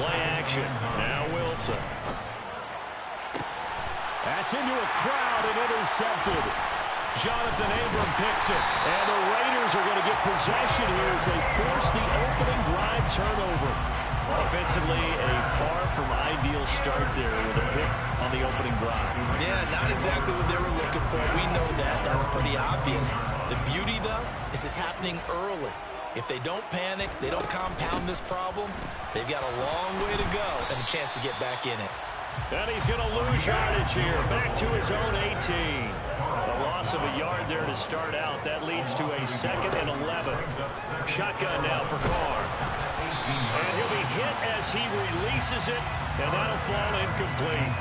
S3: Play action. Now Wilson. That's into a crowd and intercepted. Jonathan Abram picks it. And the Raiders are going to get possession here as they force the opening drive turnover. Offensively, a far from ideal start there with a pick on the opening drive.
S2: Yeah, not exactly what they were looking for. We know that. That's pretty obvious. The beauty, though, is it's happening early. If they don't panic, they don't compound this problem, they've got a long way to go and a chance to get back in it.
S3: And he's going to lose yardage here, back to his own 18. A loss of a yard there to start out. That leads to a 2nd and 11. Shotgun now for Carr. And he'll be hit as he releases it, and that'll fall incomplete.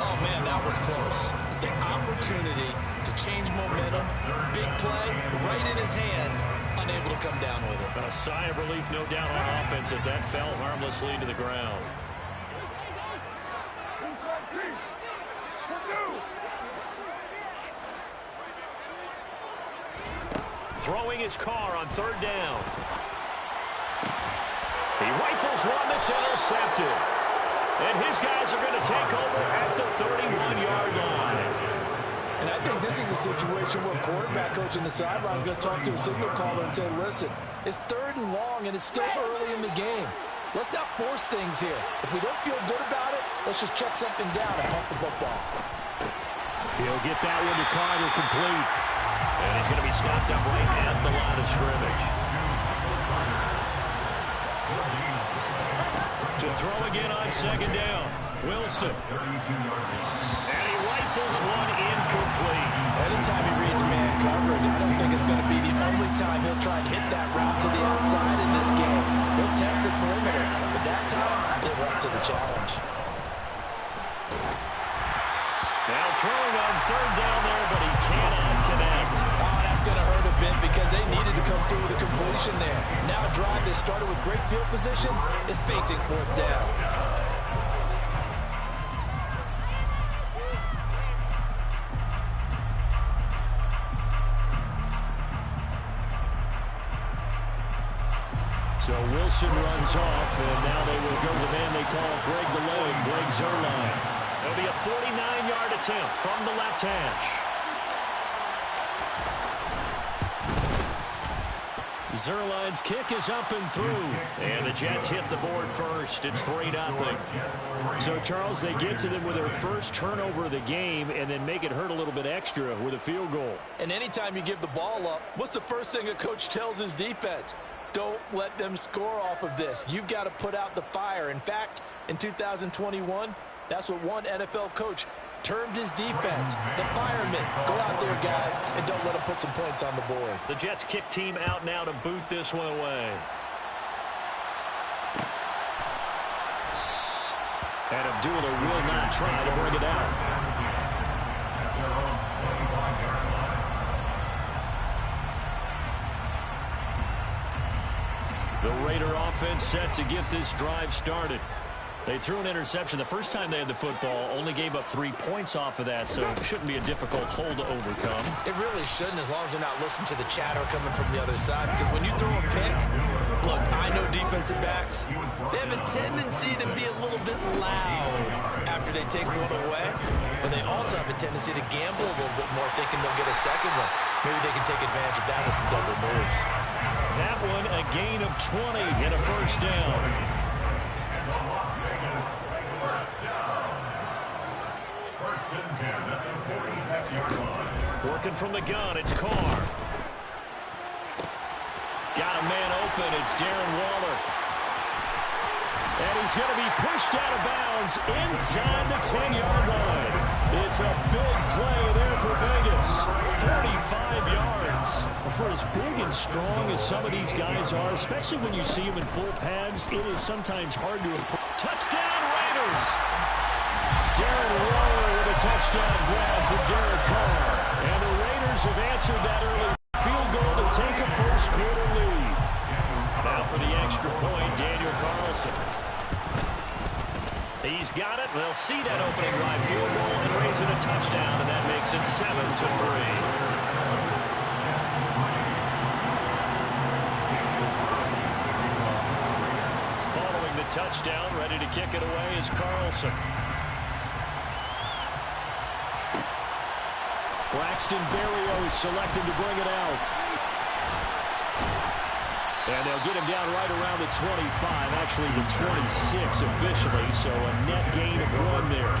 S2: Oh, man, that was close. The opportunity to change momentum, big play, right in his hands, unable to come down with it.
S3: But a sigh of relief, no doubt, on offense that that fell harmlessly to the ground. Throwing his car on 3rd down. He rifles one that's intercepted. And his guys are going to take over at the 31-yard line.
S2: And I think this is a situation where quarterback coach in the sideline is going to talk to a signal caller and say, listen, it's 3rd and long and it's still early in the game. Let's not force things here. If we don't feel good about it, let's just check something down and punt the football.
S3: He'll get that one to Carter complete. And he's going to be stopped up right at the line of scrimmage. To throw again on second down. Wilson. And he rifles one incomplete.
S2: Anytime he reads man coverage, I don't think it's going to be the only time he'll try and hit that route to the outside in this game. He'll test the perimeter, but that time, he'll up to the challenge.
S3: Now throwing on third down there, but he cannot connect.
S2: Oh, that's going to hurt a bit because they needed to come through with a completion there. Now a drive that started with great field position is facing fourth down.
S3: So Wilson runs off, and now they will go to the man they call Greg the Leg, Greg Zuerlein. It'll be a 49-yard attempt from the left hash. Zuerlein's kick is up and through, and the Jets hit the board first. It's 3-0. So, Charles, they get to them with their first turnover of the game and then make it hurt a little bit extra with a field goal.
S2: And anytime you give the ball up, what's the first thing a coach tells his defense? Don't let them score off of this. You've got to put out the fire. In fact, in 2021, that's what one NFL coach termed his defense, the firemen. Go out there, guys, and don't let them put some points on the board.
S3: The Jets kick team out now to boot this one away. And Abdullah will not try to bring it out. The Raider offense set to get this drive started. They threw an interception the first time they had the football, only gave up 3 points off of that, so it shouldn't be a difficult hole to overcome.
S2: It really shouldn't, as long as they're not listening to the chatter coming from the other side, because when you throw a pick, look, I know defensive backs, they have a tendency to be a little bit loud after they take one away, but they also have a tendency to gamble a little bit more, thinking they'll get a second one. Maybe they can take advantage of that with some double moves.
S3: That one, a gain of 20 and a first down. Working from the gun, it's Carr. Got a man open, it's Darren Waller. And he's going to be pushed out of bounds inside the 10-yard line. It's a big play there for Vegas. 45 yards. For as big and strong as some of these guys are, especially when you see them in full pads, it is sometimes hard to improve. Touchdown, Raiders! Darren Waller with a touchdown grab to Derek Carr. And the Raiders have answered that early field goal to take a first-quarter lead. Now for the extra point, Daniel Carlson. He's got it. They'll see that opening drive field goal and raise it a touchdown, and that makes it 7-3. Following the touchdown, ready to kick it away is Carlson. Braxton Berrios selected to bring it out. And they'll get him down right around the 25, actually the 26 officially, so a net gain of 1 there.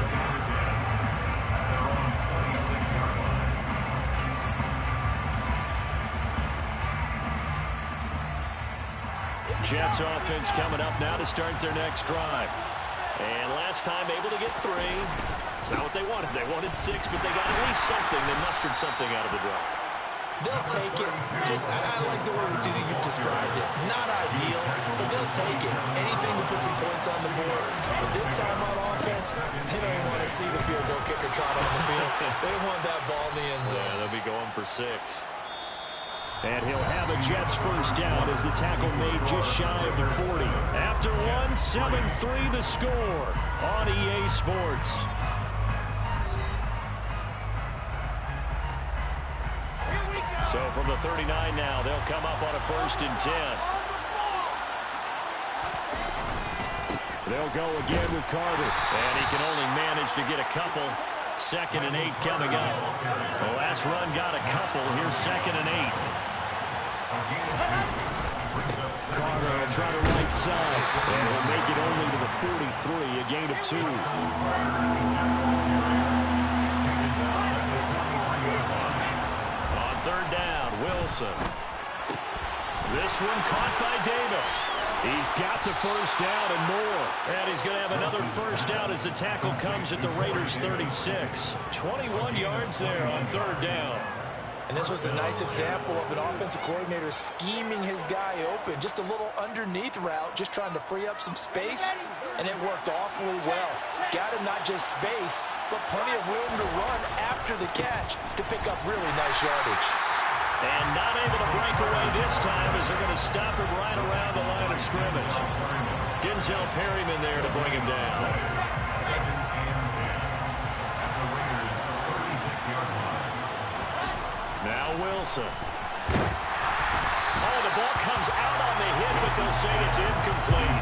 S3: Jets offense coming up now to start their next drive. And last time able to get 3. It's not what they wanted. They wanted 6, but they got at least something. They mustered something out of the drive.
S2: They'll take it. I like the way you've described it. Not ideal, but they'll take it. Anything to put some points on the board. But this time on offense, they don't even want to see the field goal kicker trot on the field. They want that ball in the end zone.
S3: Yeah, they'll be going for 6. And he'll have a Jets first down as the tackle made just shy of the 40. After 1, 7-3 the score on EA Sports. So from the 39 now, they'll come up on a 1st and 10. They'll go again with Carter. And he can only manage to get a couple. 2nd and 8 coming up. The last run got a couple. Here's 2nd and 8. Carter will try the right side. And he'll make it only to the 43, a gain of 2. On 3rd down, Wilson. This one caught by Davis. He's got the first down and more. And he's going to have another first down as the tackle comes at the Raiders' 36. 21 yards there on third down.
S2: And this was a nice example of an offensive coordinator scheming his guy open. Just a little underneath route, just trying to free up some space, and it worked awfully well. Got him not just space, but plenty of room to run after the catch to pick up really nice yardage.
S3: And not able to break away this time as they're going to stop him right around the line of scrimmage. Denzel Perryman there to bring him down.
S4: Second and 10 at the Raiders' 36-yard line.
S3: Now Wilson. Oh, the ball comes out on the hit, but they'll say it's incomplete.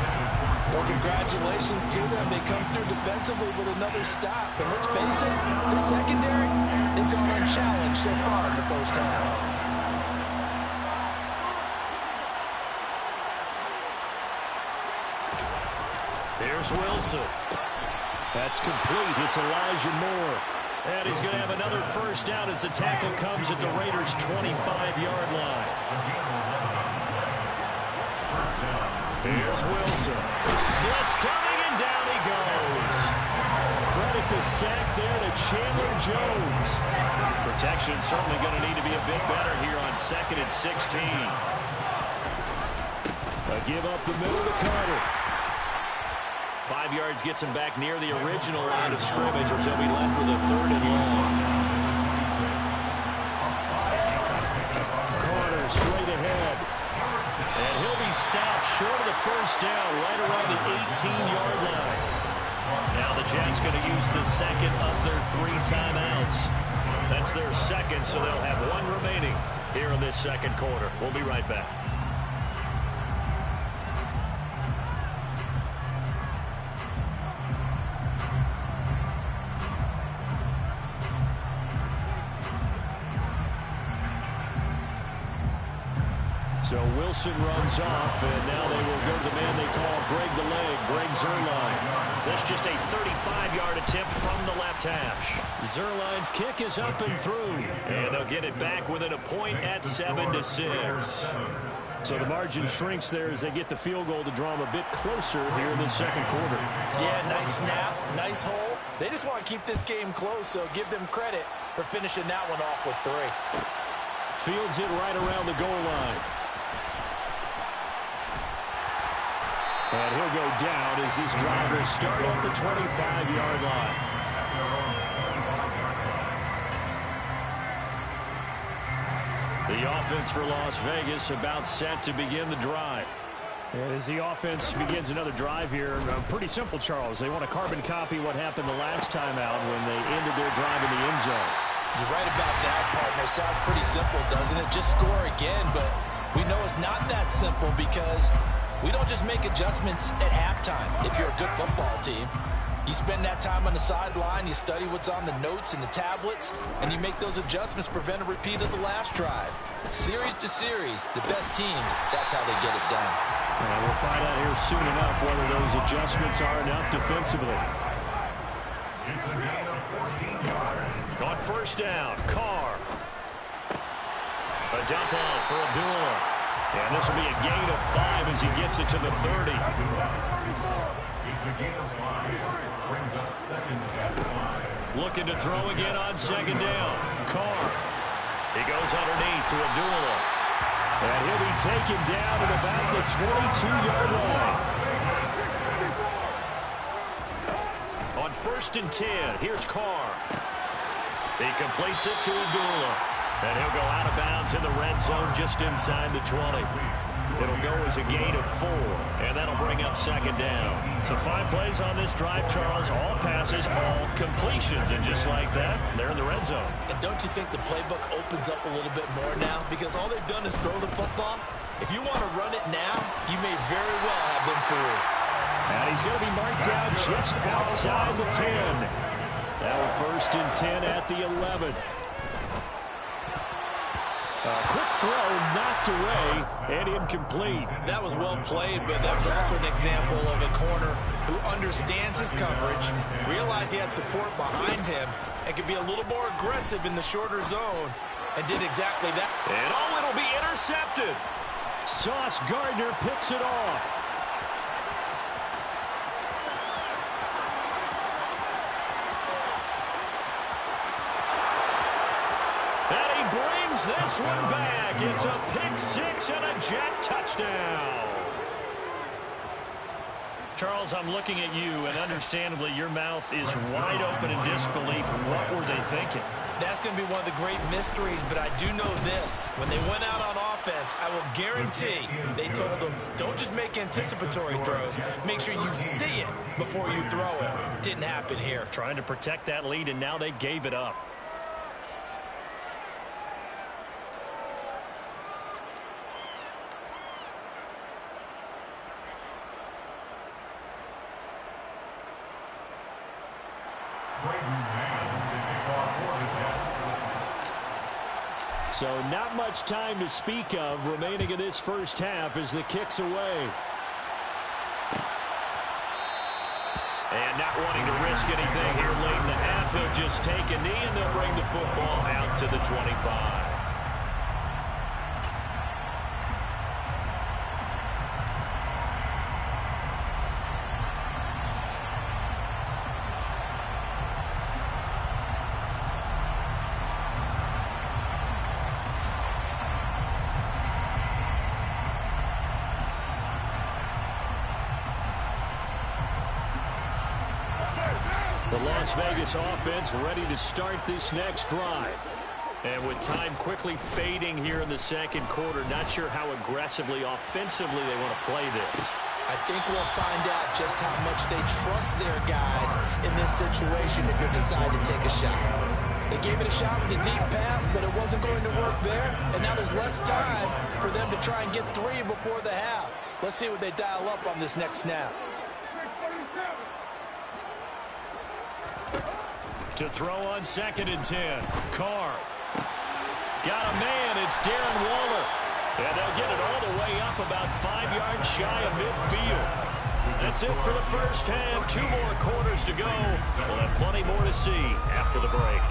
S2: Well, congratulations to them. They come through defensively with another stop. And let's face it, the secondary, they've gone unchallenged so far in the first half.
S3: Here's Wilson. That's complete. It's Elijah Moore. And he's going to have another first down as the tackle comes at the Raiders' 25-yard line. Here's Wilson. Blitz coming, and down he goes. Credit the sack there to Chandler Jones. Protection certainly going to need to be a bit better here on 2nd and 16. A give up the middle to Carter. 5 yards gets him back near the original line of scrimmage as he'll be left with a 3rd and long. Carter straight ahead. And he'll be stopped short of the first down right around the 18-yard line. Now the Jets going to use the second of their 3 timeouts. That's their second, so they'll have 1 remaining here in this second quarter. We'll be right back. So Wilson runs off, and now they will go to the man they call Greg the Leg, Greg Zuerlein. That's just a 35-yard attempt from the left hash. Zuerlein's kick is up and through, and they'll get it back within a point at 7-6. So the margin shrinks there as they get the field goal to draw them a bit closer here in the second quarter.
S2: Yeah, nice snap, nice hole. They just want to keep this game close, so give them credit for finishing that one off with 3.
S3: Fields it right around the goal line. And he'll go down as this drive will start at the 25-yard line. The offense for Las Vegas about set to begin the drive. And as the offense begins another drive here, pretty simple, Charles. They want to carbon copy what happened the last time out when they ended their drive in the end zone.
S2: You're right about that, partner. Sounds pretty simple, doesn't it? Just score again, but we know it's not that simple because we don't just make adjustments at halftime if you're a good football team. You spend that time on the sideline, you study what's on the notes and the tablets, and you make those adjustments to prevent a repeat of the last drive. Series to series, the best teams, that's how they get it done.
S3: And we'll find out here soon enough whether those adjustments are enough defensively.
S4: It's a gain of 14 yards.
S3: On first down, Carr. A dump off for Abdullah. And this will be a gain of 5 as he gets it to the 30.
S4: It's a gain of 5. Brings up 2nd and 5.
S3: Looking to throw again on 2nd down. Carr. He goes underneath to Abdullah. And he'll be taken down at about the 22-yard line. On 1st and 10, here's Carr. He completes it to Abdullah. And he'll go out of bounds in the red zone just inside the 20. It'll go as a gain of 4, and that'll bring up 2nd down. So 5 plays on this drive, Charles. All passes, all completions. And just like that, they're in the red zone.
S2: And don't you think the playbook opens up a little bit more now? Because all they've done is throw the football. If you want to run it now, you may very well have been fooled.
S3: And he's going to be marked down just outside the 10. Now 1st and 10 at the 11. Quick throw, knocked away, and incomplete.
S2: That was well played, but that was also an example of a corner who understands his coverage, realized he had support behind him, and could be a little more aggressive in the shorter zone, and did exactly that.
S3: And it'll be intercepted. Sauce Gardner picks it off. fires this one back. It's a pick six and a Jet touchdown. Charles, I'm looking at you, and understandably, your mouth is wide open in disbelief. What were they thinking?
S2: That's going to be one of the great mysteries, but I do know this. When they went out on offense, I will guarantee they told them, don't just make anticipatory throws. Make sure you see it before you throw it. Didn't happen here.
S3: Trying to protect that lead, and now they gave it up. So not much time to speak of remaining in this first half as the kick's away. And not wanting to risk anything here late in the half, he'll just take a knee and they'll bring the football out to the 25. The Las Vegas offense ready to start this next drive. And with time quickly fading here in the second quarter, not sure how aggressively, offensively they want to play this.
S2: I think we'll find out just how much they trust their guys in this situation if they decide to take a shot. They gave it a shot with a deep pass, but it wasn't going to work there. And now there's less time for them to try and get three before the half. Let's see what they dial up on this next snap.
S3: To throw on 2nd and 10. Carr. Got a man. It's Darren Waller. And they'll get it all the way up about 5 yards shy of midfield. That's it for the first half. 2 more quarters to go. We'll have plenty more to see after the break.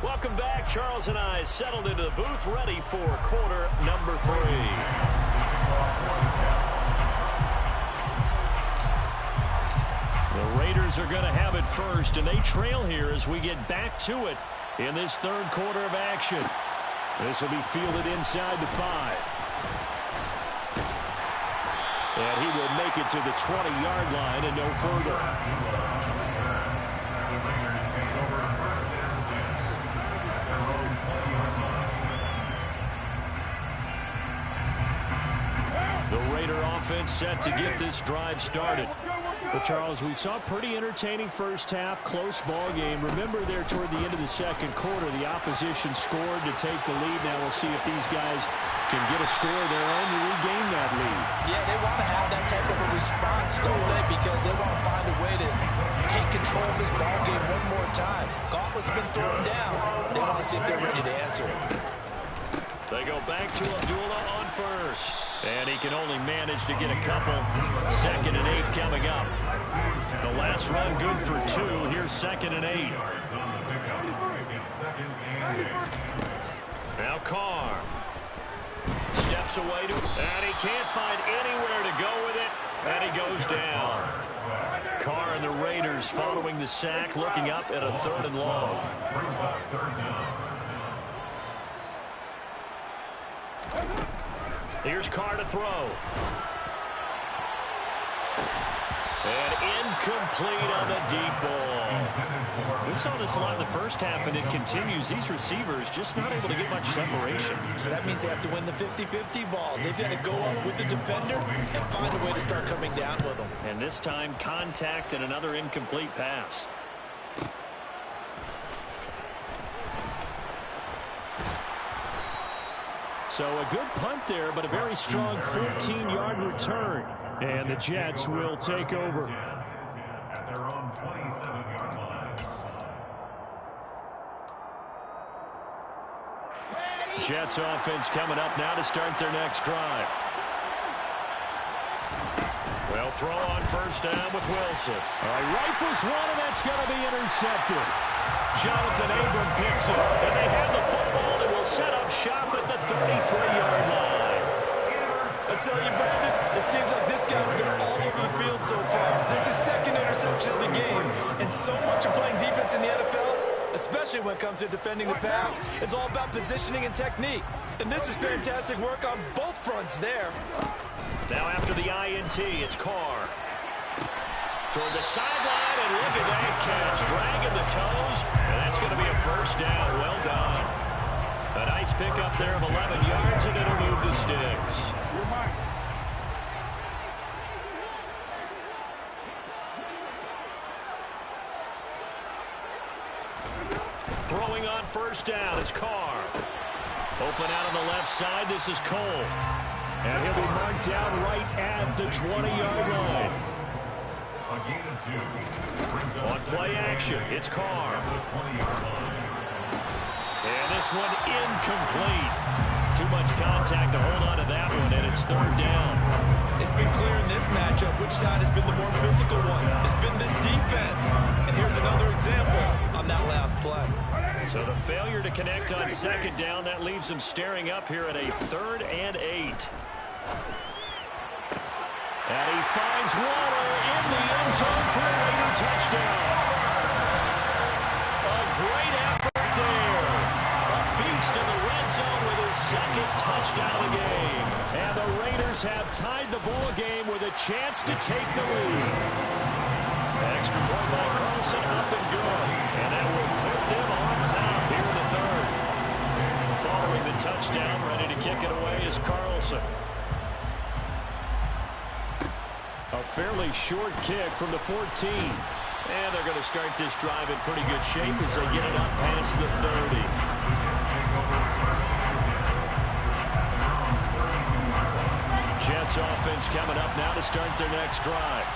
S3: Welcome back. Charles and I settled into the booth ready for quarter number 3. The Raiders are going to have it first, and they trail here as we get back to it in this third quarter of action. This will be fielded inside the 5. And he will make it to the 20-yard line and no further. The Raider offense set to get this drive started. Well, Charles, we saw a pretty entertaining first half, close ball game. Remember there toward the end of the second quarter, the opposition scored to take the lead. Now we'll see if these guys can get a score of their own to regain that lead.
S2: Yeah, they want to have that type of a response, don't they? Because they want to find a way to take control of this ball game one more time. Gauntlet's been thrown down. They want to see if they're ready to answer it.
S3: They go back to Abdullah on first. And he can only manage to get a couple. 2nd and 8 coming up. The last run good for 2. Here's 2nd and 8. Now Carr. Steps away to it. And he can't find anywhere to go with it. And he goes down. Carr and the Raiders following the sack, looking up at a 3rd and long. Here's Carr to throw. And incomplete on the deep ball. We saw this a lot in the first half, and it continues. These receivers just not able to get much separation.
S2: So that means they have to win the 50-50 balls. They've got to go up with the defender and find a way to start coming down with them.
S3: And this time, contact and another incomplete pass. So a good punt there, but a very strong 14-yard return. And the Jets will take over.
S4: At their own 27-yard line.
S3: Jets offense coming up now to start their next drive. Well, throw on first down with Wilson. All right, rifles one, and that's going to be intercepted. Jonathan Abram picks it, and they have the football and will set up shop at the 33-yard line.
S2: I tell you, Brandon, it seems like this guy's been all over the field so far. That's his 2nd interception of the the game. And so much of playing defense in the NFL, especially when it comes to defending the pass, is all about positioning and technique. And this is fantastic work on both fronts there.
S3: Now after the INT, it's Carr. Toward the sideline, and look at that catch. Dragging the toes, and that's going to be a first down. Well done. A nice pickup there of 11 yards, and it'll move the sticks. Throwing on first down is Carr. Open out on the left side, this is Cole. And he'll be marked down right at the 20-yard line. On play action, it's Carr. And this one incomplete. Too much contact to hold on to that one, and it's third down.
S2: It's been clear in this matchup which side has been the more physical one. It's been this defense. And here's another example on that last play.
S3: So the failure to connect on second down, that leaves him staring up here at a 3rd and 8. And he finds Waller in the end zone for a Raider touchdown. A great effort there. A beast in the red zone with his 2nd touchdown of the game. And the Raiders have tied the ball game with a chance to take the lead. Extra point by Carlson, up and good. And that will put them on top here in the 3rd. Following the touchdown, ready to kick it away is Carlson. A fairly short kick from the 14. And they're going to start this drive in pretty good shape as they get it up past the 30. Jets offense coming up now to start their next drive.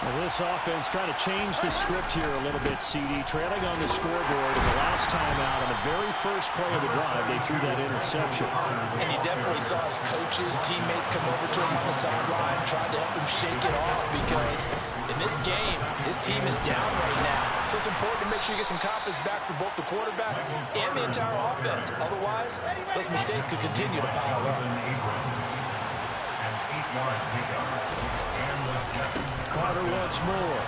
S6: Well, this offense trying to change the script here a little bit, CD. Trailing on the scoreboard, and the last time out on the very first play of the drive, they threw that interception.
S2: And you definitely saw his coaches, teammates come over to him on the sideline, trying to help him shake it off because in this game, his team is down right now. So it's important to make sure you get some confidence back for both the quarterback and the entire offense. Otherwise, those mistakes could continue to pile up.
S3: Carter once more.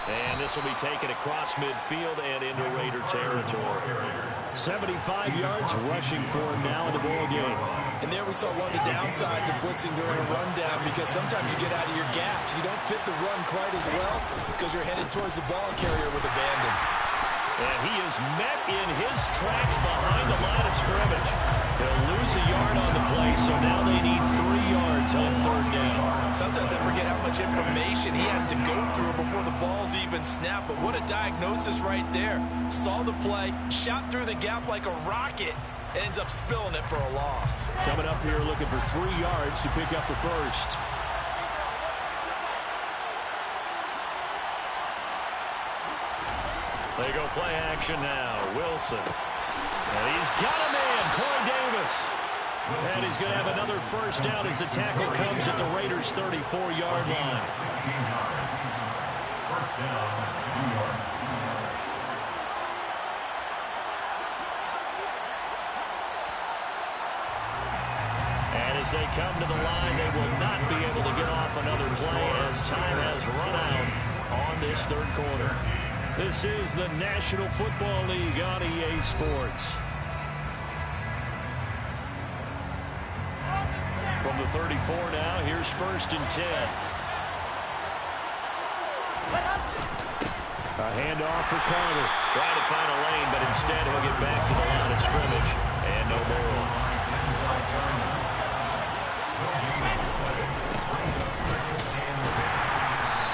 S3: And this will be taken across midfield and into Raider territory.
S6: 75 yards rushing for him now in the ball game.
S2: And there we saw one of the downsides of blitzing during a rundown because sometimes you get out of your gaps. You don't fit the run quite as well because you're headed towards the ball carrier with abandon.
S3: And he is met in his tracks behind the line of scrimmage. He'll lose a yard on the play, so now they need 3 yards on 3rd down.
S2: Sometimes I forget how much information he has to go through before the ball's even snapped, but what a diagnosis right there. Saw the play, shot through the gap like a rocket, ends up spilling it for a loss.
S6: Coming up here looking for 3 yards to pick up the first.
S3: They go play action now. Wilson. And he's got a man, Corey Davis. And he's going to have another first down as the tackle comes at the Raiders' 34-yard line.
S4: First down, New York.
S3: And as they come to the line, they will not be able to get off another play as time has run out on this 3rd quarter. This is the National Football League on EA Sports. From the 34 now, here's 1st and 10.
S6: A handoff for Carter.
S3: Trying to find a lane, but instead he'll get back to the line of scrimmage. And no more.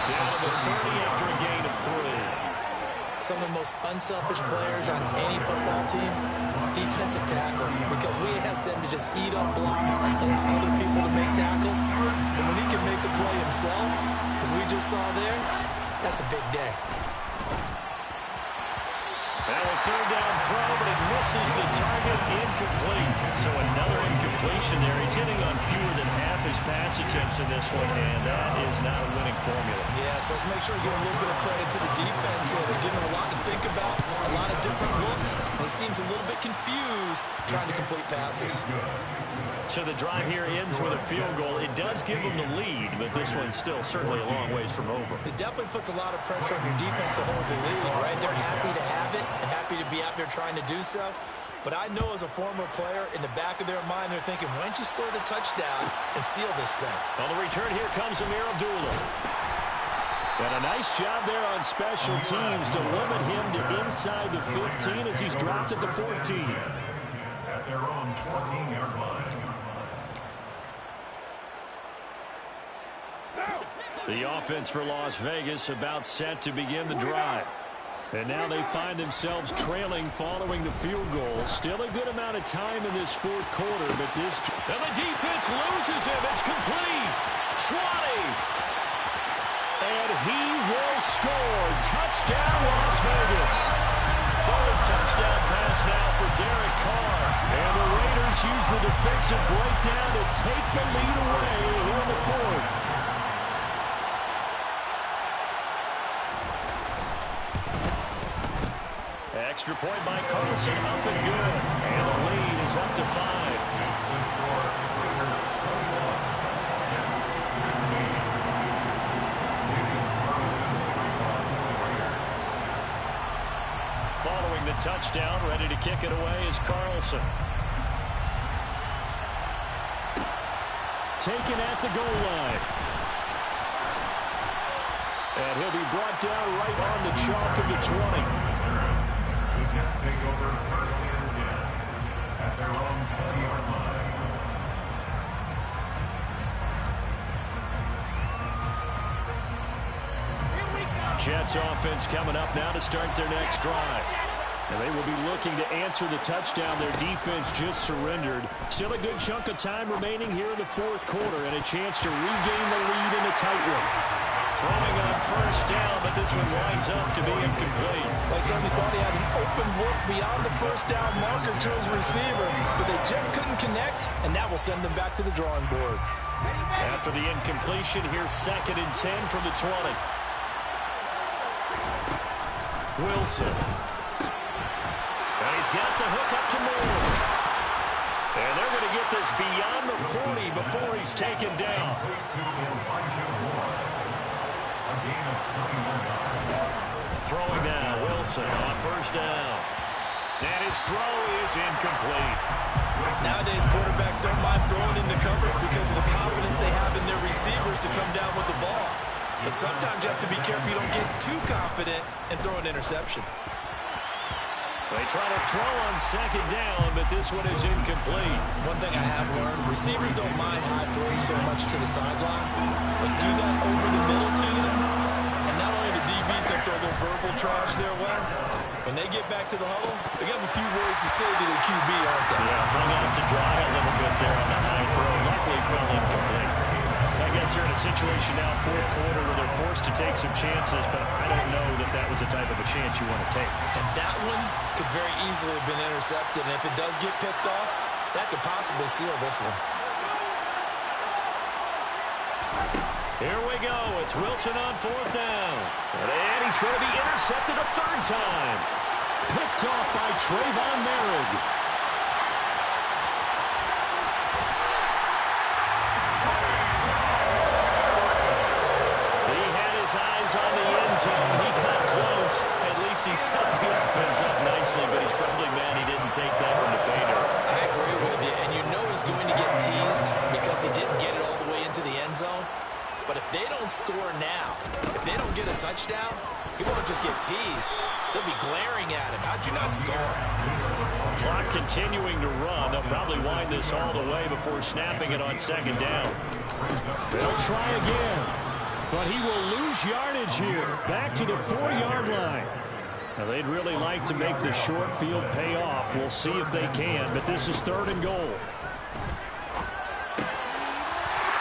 S3: Down to the 30 after a gain of 3.
S2: Some of the most unselfish players on any football team, defensive tackles, because we ask them to just eat up blocks and allow other people to make tackles. And when he can make a play himself, as we just saw there, that's a big day.
S3: Now a 3rd down throw, but it Misses the target, incomplete. So another incompletion there. He's hitting on fewer than half his pass attempts in this one, and that is not a winning formula.
S2: Yeah, so let's make sure we give a little bit of credit to the defense here. They're giving him a lot to think about, a lot of different looks, and he seems a little bit confused trying to complete passes.
S3: So the drive here ends with a field goal. It does give them the lead, but this one's still certainly a long ways from over.
S2: It definitely puts a lot of pressure on your defense to hold the lead, right? They're happy to have it and happy to be out there trying to do so. But I know as a former player, in the back of their mind, they're thinking, why don't you score the touchdown and seal this thing?
S3: On the return, here comes Amir Abdullah. And a nice job there on special teams to limit him to inside the 15 as he's dropped at the 14.
S4: At their own 14-yard line.
S3: The offense for Las Vegas about set to begin the drive. And now they find themselves trailing following the field goal. Still a good amount of time in this fourth quarter, but this... And the defense loses him. It's complete. 20. And he will score. Touchdown, Las Vegas. Third touchdown pass now for Derek Carr. And the Raiders use the defensive breakdown to take the lead away here in the fourth. Extra point by Carlson, up and good. And the lead is up to 5. Following the touchdown, ready to kick it away is Carlson. Taken at the goal line. And he'll be brought down right on the chalk of the 20.
S4: Jets take over first and 10 at their own 20-yard line.
S3: Jets offense coming up now to start their next drive. And they will be looking to answer the touchdown their defense just surrendered. Still a good chunk of time remaining here in the fourth quarter and a chance to regain the lead in a tight one. Throwing on first down, but this one winds up to be incomplete.
S2: They certainly thought he had an open look beyond the first down marker to his receiver, but they just couldn't connect, and that will send them back to the drawing board.
S3: After the incompletion, here's 2nd and 10 from the 20. Wilson. And he's got the hook up to Moore. And they're going to get this beyond the 40 before he's taken down. Throwing now, Wilson on first down. And his throw is incomplete.
S2: Nowadays, quarterbacks don't mind throwing into coverage because of the confidence they have in their receivers to come down with the ball. But sometimes you have to be careful you don't get too confident and throw an interception.
S3: They try to throw on 2nd down, but this one is incomplete.
S2: One thing I have learned, receivers don't mind high throws so much to the sideline, but do that over the middle to them, and not only the DB's going to throw a little verbal trash their way, when they get back to the huddle, they got a few words to say to their QB, aren't they?
S3: Yeah, hung out to dry a little bit there on the high throw. Luckily fell incomplete. I guess they're in a situation now, fourth quarter, where they're forced to take some chances, but I don't know that that was the type of a chance you want to take.
S2: And that one could very easily have been intercepted, and if it does get picked off, that could possibly seal this one.
S3: Here we go. It's Wilson on 4th down. And he's going to be intercepted a 3rd time. Picked off by Trayvon Merrick. He had his eyes on the end zone. He got close. At least he set the offense up nicely, but he's probably mad he didn't take that one to pay her.
S2: I agree with you, and you know he's going to get teased because he didn't get it all the way into the end zone. But if they don't score now, if they don't get a touchdown, he won't just get teased. They'll be glaring at him. How'd you not score?
S3: Clock continuing to run. They'll probably wind this all the way before snapping it on 2nd down. They'll try again, but he will lose yardage here. Back to the 4-yard line. Now, they'd really like to make the short field pay off. We'll see if they can, but this is 3rd and goal.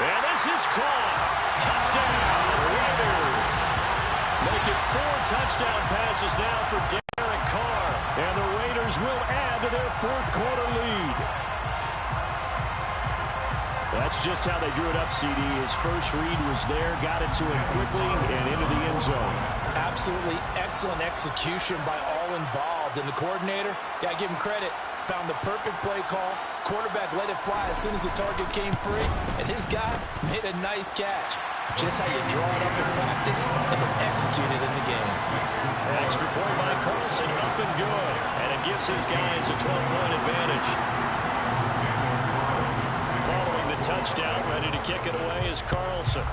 S3: And this is caught. Touchdown, Raiders. Make it 4 touchdown passes now for Derek Carr. And the Raiders Raiders will add to their fourth quarter lead. That's just how they drew it up, CD. His first read was there, got it to him quickly, and into the end zone.
S2: Absolutely excellent execution by all involved. And the coordinator, got to give him credit, found the perfect play call. Quarterback let it fly as soon as the target came free, and his guy made a nice catch. Just how you draw it up in practice and then execute it in the game.
S3: Extra point by Carlson, up and good. And it gives his guys a 12-point advantage. Following the touchdown, ready to kick it away is Carlson.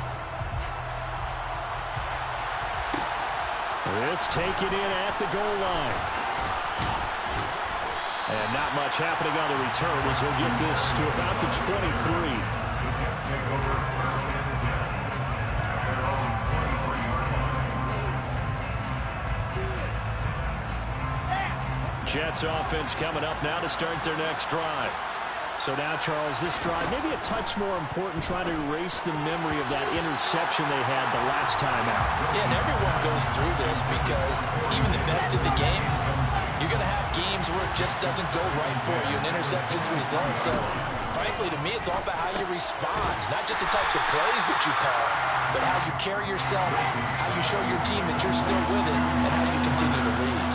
S3: This taken in at the goal line. And not much happening on the return as he'll get this to about the 23. Jets offense coming up now to start their next drive. So now, Charles, this drive maybe a touch more important, trying to erase the memory of that interception they had the last time out.
S2: Yeah, and everyone goes through this because even the best in the game, you're going to have games where it just doesn't go right for you. An interception's result. So, frankly, to me, it's all about how you respond. Not just the types of plays that you call, but how you carry yourself, how you show your team that you're still with it, and how you continue to lead.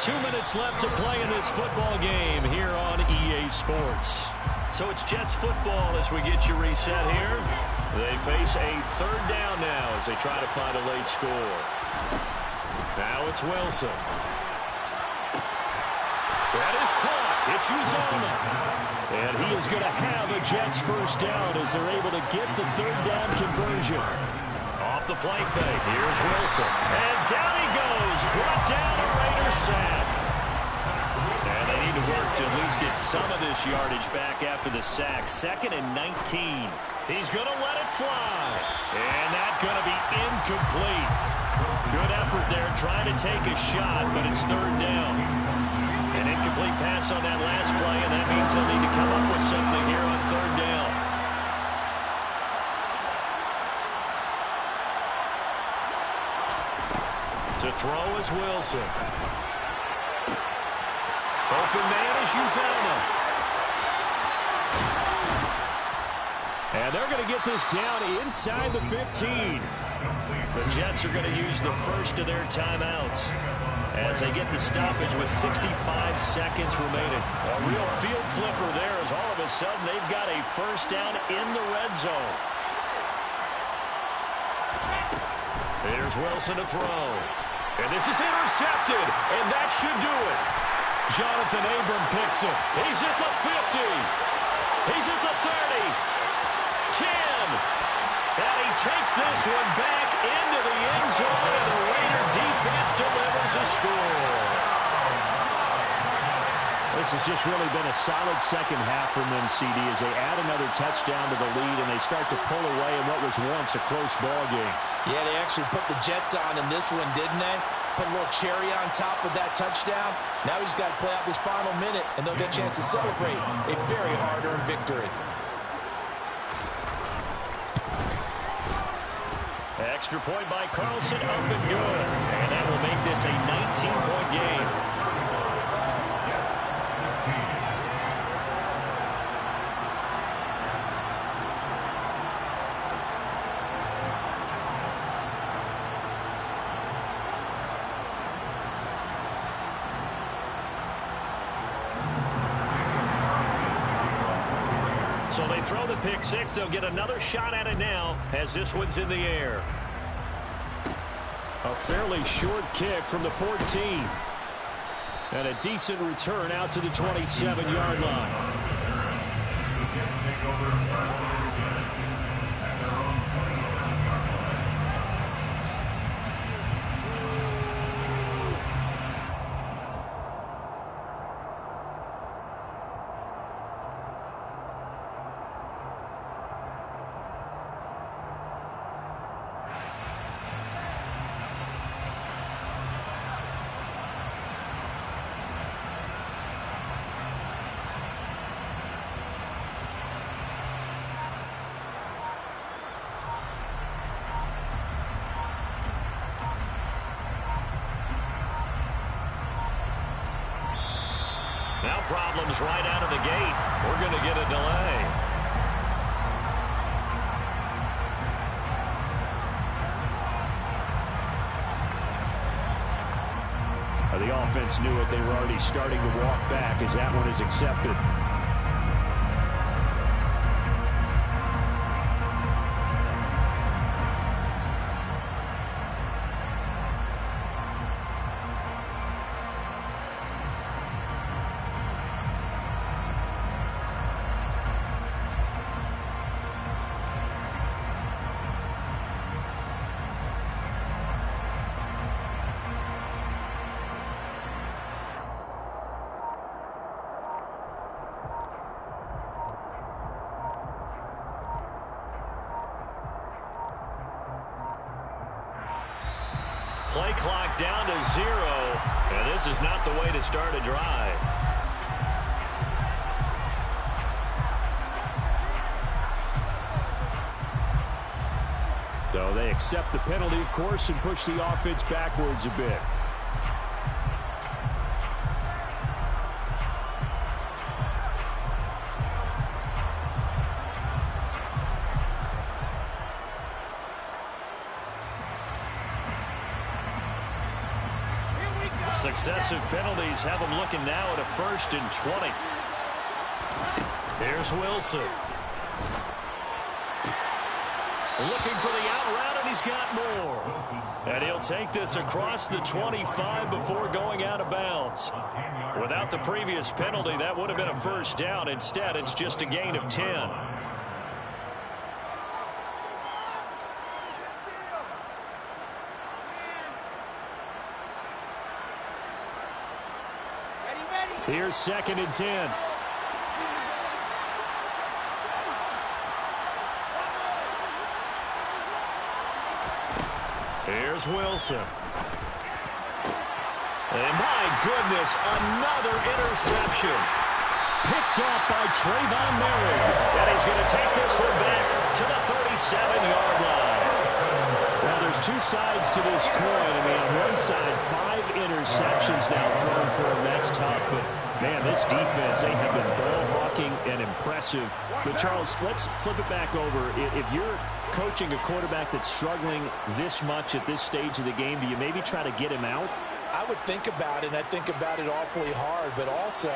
S3: 2 minutes left to play in this football game here on EA Sports. So it's Jets football as we get you reset here. They face a third down now as they try to find a late score. Now it's Wilson. That is caught. It's Uzomah. And he is going to have a Jets first down as they're able to get the third down conversion. Off the play fake. Here's Wilson. And down he goes. Brought down a Raiders sack. And they need to work to at least get some of this yardage back after the sack. 2nd and 19. He's going to let it fly. And that's going to be incomplete. Good effort there trying to take a shot, but it's third down. An incomplete pass on that last play, and that means they'll need to come up with something here on third down. To throw is Wilson. Open man is Uzomah. And they're going to get this down inside the 15. The Jets are going to use the first of their timeouts as they get the stoppage with 65 seconds remaining. A real field flipper there as all of a sudden they've got a first down in the red zone. Here's Wilson to throw. And this is intercepted, and that should do it. Jonathan Abram picks it. He's at the 50. He's at the 30. 10. And he takes this one back into the end zone, and the Raider defense delivers a score. This has just really been a solid second half from them, CD, as they add another touchdown to the lead, and they start to pull away in what was once a close ball game.
S2: Yeah, they actually put the Jets on in this one, didn't they? Put a little cherry on top of that touchdown. Now he's got to play out this final minute, and they'll get a chance to celebrate a very hard-earned victory.
S3: Extra point by Carlson, up and good. And that will make this a 19-point game. So they throw the pick six. They'll get another shot at it now as this one's in the air. A fairly short kick from the 14. And a decent return out to the 27-yard line.
S4: The Jets take over first and 10 at their own 27-yard line.
S3: problems right out of the gate. We're going to get a delay. The offense knew it. They were already starting to walk back as that one is accepted. Play clock down to 0, and this is not the way to start a drive. So they accept the penalty, of course, and push the offense backwards a bit. Successive penalties have them looking now at a 1st and 20. Here's Wilson. Looking for the out route, and he's got more. And he'll take this across the 25 before going out of bounds. Without the previous penalty, that would have been a 1st down. Instead, it's just a gain of 10. Here's 2nd and 10. Here's Wilson. And my goodness, another interception. Picked up by Trayvon Merrick. And he's going to take this one back to the 37-yard line. Now, there's two sides to this coin. I mean, on one side, 5 interceptions now thrown for him. That's tough. But, man, this defense, they have been ball-hawking and impressive. But, Charles, let's flip it back over. If you're coaching a quarterback that's struggling this much at this stage of the game, do you maybe try to get him out?
S2: I would think about it, and I think about it awfully hard. But also,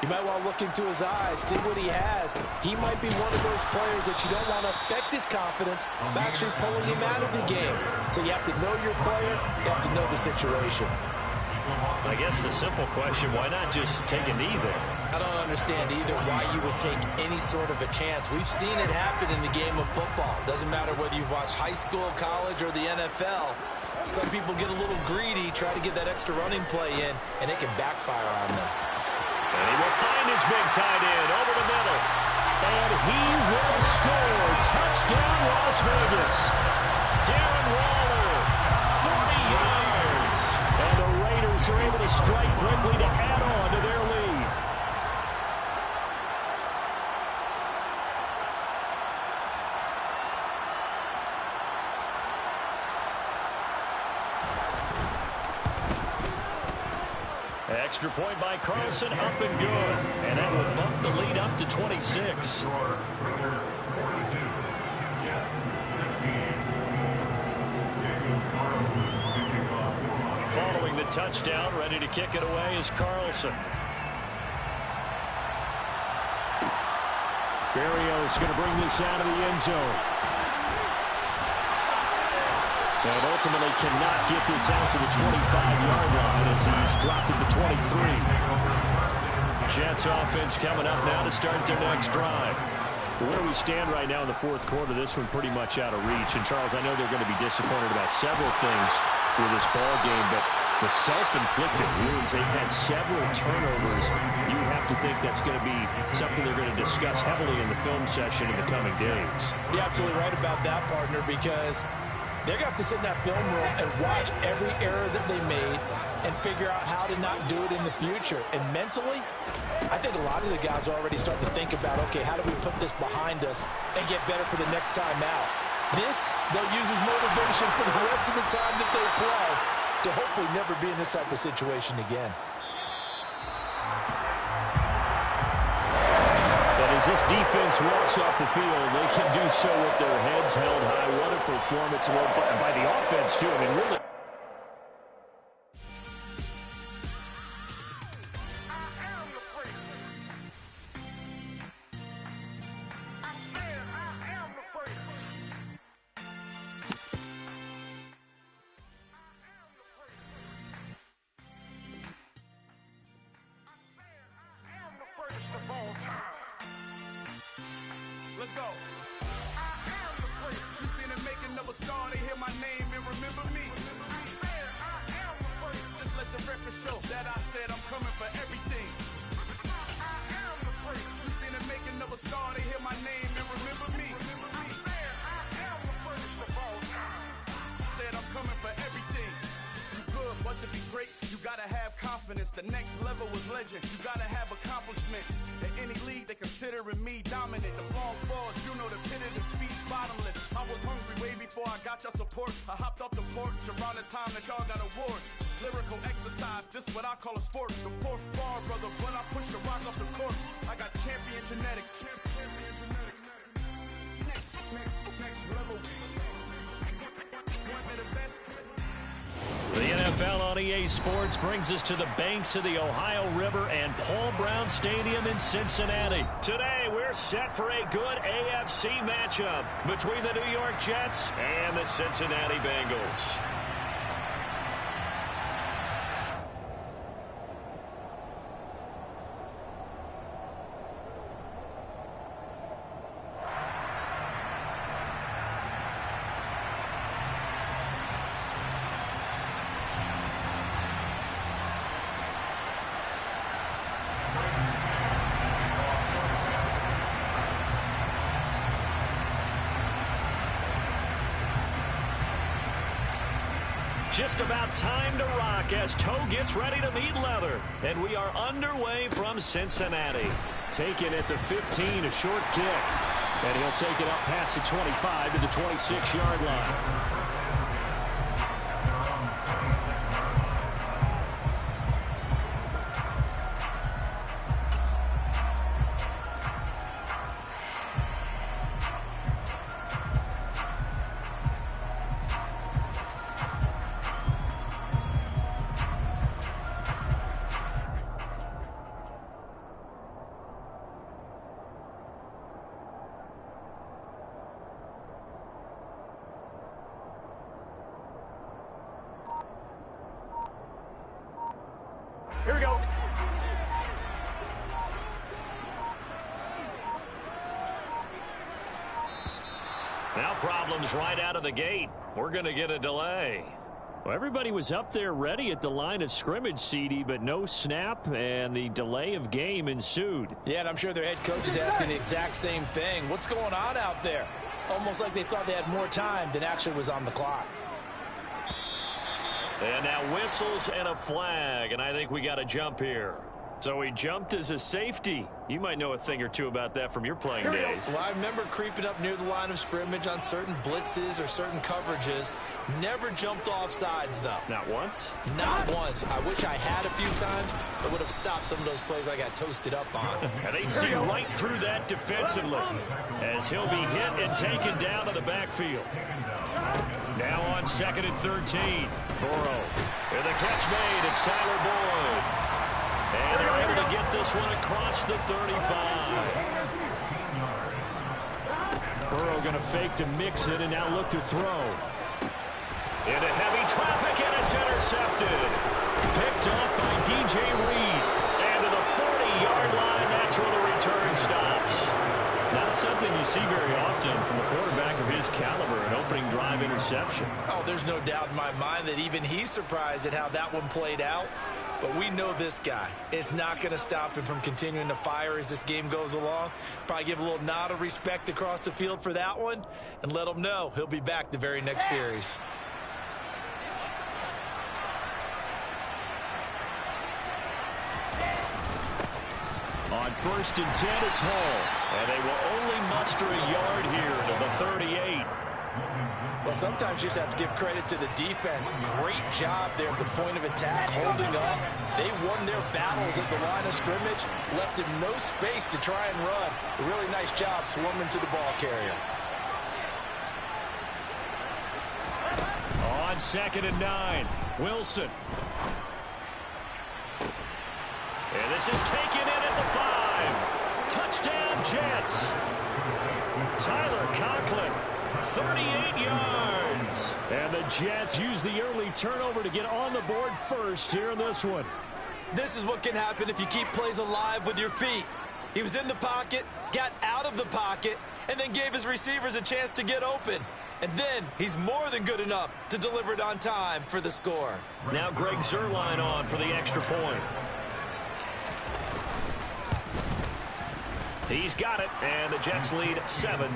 S2: you might want to look into his eyes, see what he has. He might be one of those players that you don't want to affect his confidence by actually pulling him out of the game. So you have to know your player. You have to know the situation.
S3: I guess the simple question, why not just take a knee there?
S2: I don't understand either why you would take any sort of a chance. We've seen it happen in the game of football. Doesn't matter whether you've watched high school, college, or the NFL. Some people get a little greedy, try to get that extra running play in, and it can backfire on them.
S3: And he will find his big tight end over the middle. And he will score. Touchdown, Las Vegas. Darren Waller, 40 yards. And the Raiders are able to strike quickly to add on to their lead. Extra point by Carlson, up and good. And that will bump the lead up to 26. Following the touchdown, ready to kick it away is Carlson. Berrios going to bring this out of the end zone. And ultimately cannot get this out to the 25-yard line as he's dropped at the 23. Jets offense coming up now to start their next drive. Where we stand right now in the fourth quarter, this one pretty much out of reach. And, Charles, I know they're going to be disappointed about several things with this ball game, but the self-inflicted wounds, they've had several turnovers. You have to think that's going to be something they're going to discuss heavily in the film session in the coming days.
S2: You're absolutely right about that, partner, because they're going to have to sit in that film room and watch every error that they made and figure out how to not do it in the future. And mentally, I think a lot of the guys are already starting to think about, okay, how do we put this behind us and get better for the next time out? This, they'll use as motivation for the rest of the time that they play to hopefully never be in this type of situation again.
S3: As this defense walks off the field, they can do so with their heads held high. What a performance by the offense, too. I mean, really.
S7: Let's go. I am the first. You seen the making of a star, they hear my name and remember me. I am the first. Just let the record show that I said I'm coming for everything. I am the first. You seen the making of a star, they hear my name and remember me. I am the first of all time. Said I'm coming for everything. You good, but to be great, you gotta have confidence. The next level is legend. You gotta have accomplishments. In any league, they considering me dominant. The long falls, you know the pit of defeat, bottomless. I was hungry way before I got your support. I hopped off the porch around the time that y'all got awards. Lyrical exercise, this what I call a sport. The fourth bar, brother, when I push the rock off the court. I got champion genetics. Champion genetics. Next level. One of the best.
S3: The NFL on EA Sports brings us to the banks of the Ohio River and Paul Brown Stadium in Cincinnati. Today, we're set for a good AFC matchup between the New York Jets and the Cincinnati Bengals. Just about time to rock as Toe gets ready to meet leather. And we are underway from Cincinnati. Taken at the 15, a short kick. And he'll take it up past the 25 to the 26-yard line.
S2: Here we go.
S3: Now problems right out of the gate. We're going to get a delay. Well, everybody was up there ready at the line of scrimmage, CD, but no snap, and the delay of game ensued.
S2: Yeah, and I'm sure their head coach is asking the exact same thing. What's going on out there? Almost like they thought they had more time than actually was on the clock.
S3: And now whistles and a flag, and I think we got to jump here. So he jumped as a safety. You might know a thing or two about that from your playing days.
S2: Well, I remember creeping up near the line of scrimmage on certain blitzes or certain coverages. Never jumped off sides, though.
S3: Not once?
S2: Not once. I wish I had a few times. That would have stopped some of those plays I got toasted up on.
S3: And they see right through that defensively as he'll be hit and taken down to the backfield. Now on 2nd and 13. Burrow. And the catch made. It's Tyler Boyd. And they're able to get this one across the 35. Burrow going to fake to mix it and now look to throw. Into heavy traffic, and it's intercepted. Picked up by DJ Reed. And to the 40-yard line, that's where the return stops. Not something you see very often from a quarterback of his caliber, an opening drive interception.
S2: Oh, there's no doubt in my mind that even he's surprised at how that one played out. But we know this guy. It's not going to stop him from continuing to fire as this game goes along. Probably give a little nod of respect across the field for that one and let him know he'll be back the very next series.
S3: On 1st and 10, it's Hall. And they will only muster a yard here to the 38.
S2: Well, sometimes you just have to give credit to the defense. Great job there at the point of attack, holding up. They won their battles at the line of scrimmage, left him no space to try and run. A really nice job swarming to the ball carrier.
S3: On 2nd and 9, Wilson. And this is taken in at the 5. Touchdown, Jets. Tyler Conklin, 38 yards. And the Jets use the early turnover to get on the board first here in this one.
S2: This is what can happen if you keep plays alive with your feet. He was in the pocket, got out of the pocket, and then gave his receivers a chance to get open. And then he's more than good enough to deliver it on time for the score.
S3: Now Greg Zuerlein on for the extra point. He's got it, and the Jets lead 7-0.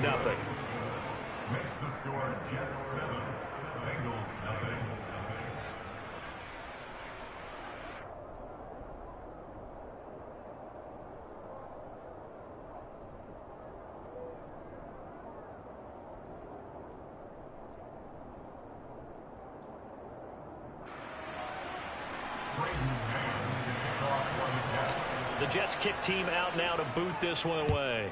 S4: Makes the score Jets 7, Bengals nothing.
S3: The Jets kick team out now to boot this one away.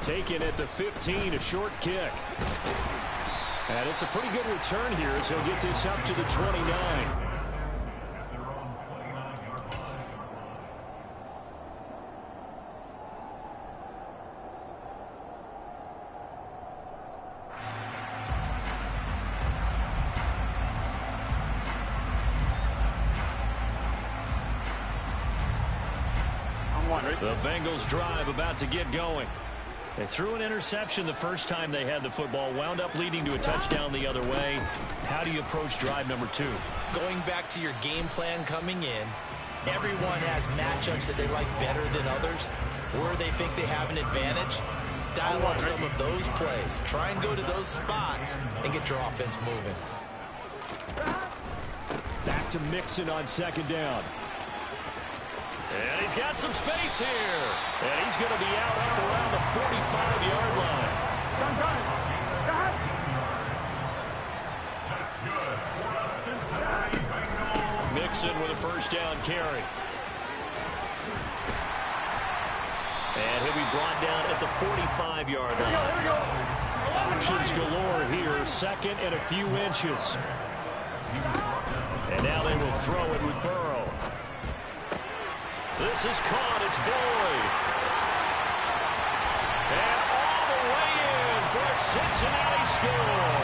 S3: Taken at the 15, a short kick. And it's a pretty good return here as he'll get this up to the 29. The Bengals drive about to get going. They threw an interception the first time they had the football, wound up leading to a touchdown the other way. How do you approach drive number 2?
S2: Going back to your game plan coming in, everyone has matchups that they like better than others, where they think they have an advantage. Dial up some of those plays. Try and go to those spots and get your offense moving.
S3: Back to Mixon on 2nd down. And he's got some space here. And he's going to be out up around the 45-yard line.
S4: That's good.
S3: Mixon with a first down carry. And he'll be brought down at the 45-yard line. Options galore here. 2nd and a few inches. And now they will throw it with Burrow. This is caught. It's Boyd. And all the way in for a Cincinnati score.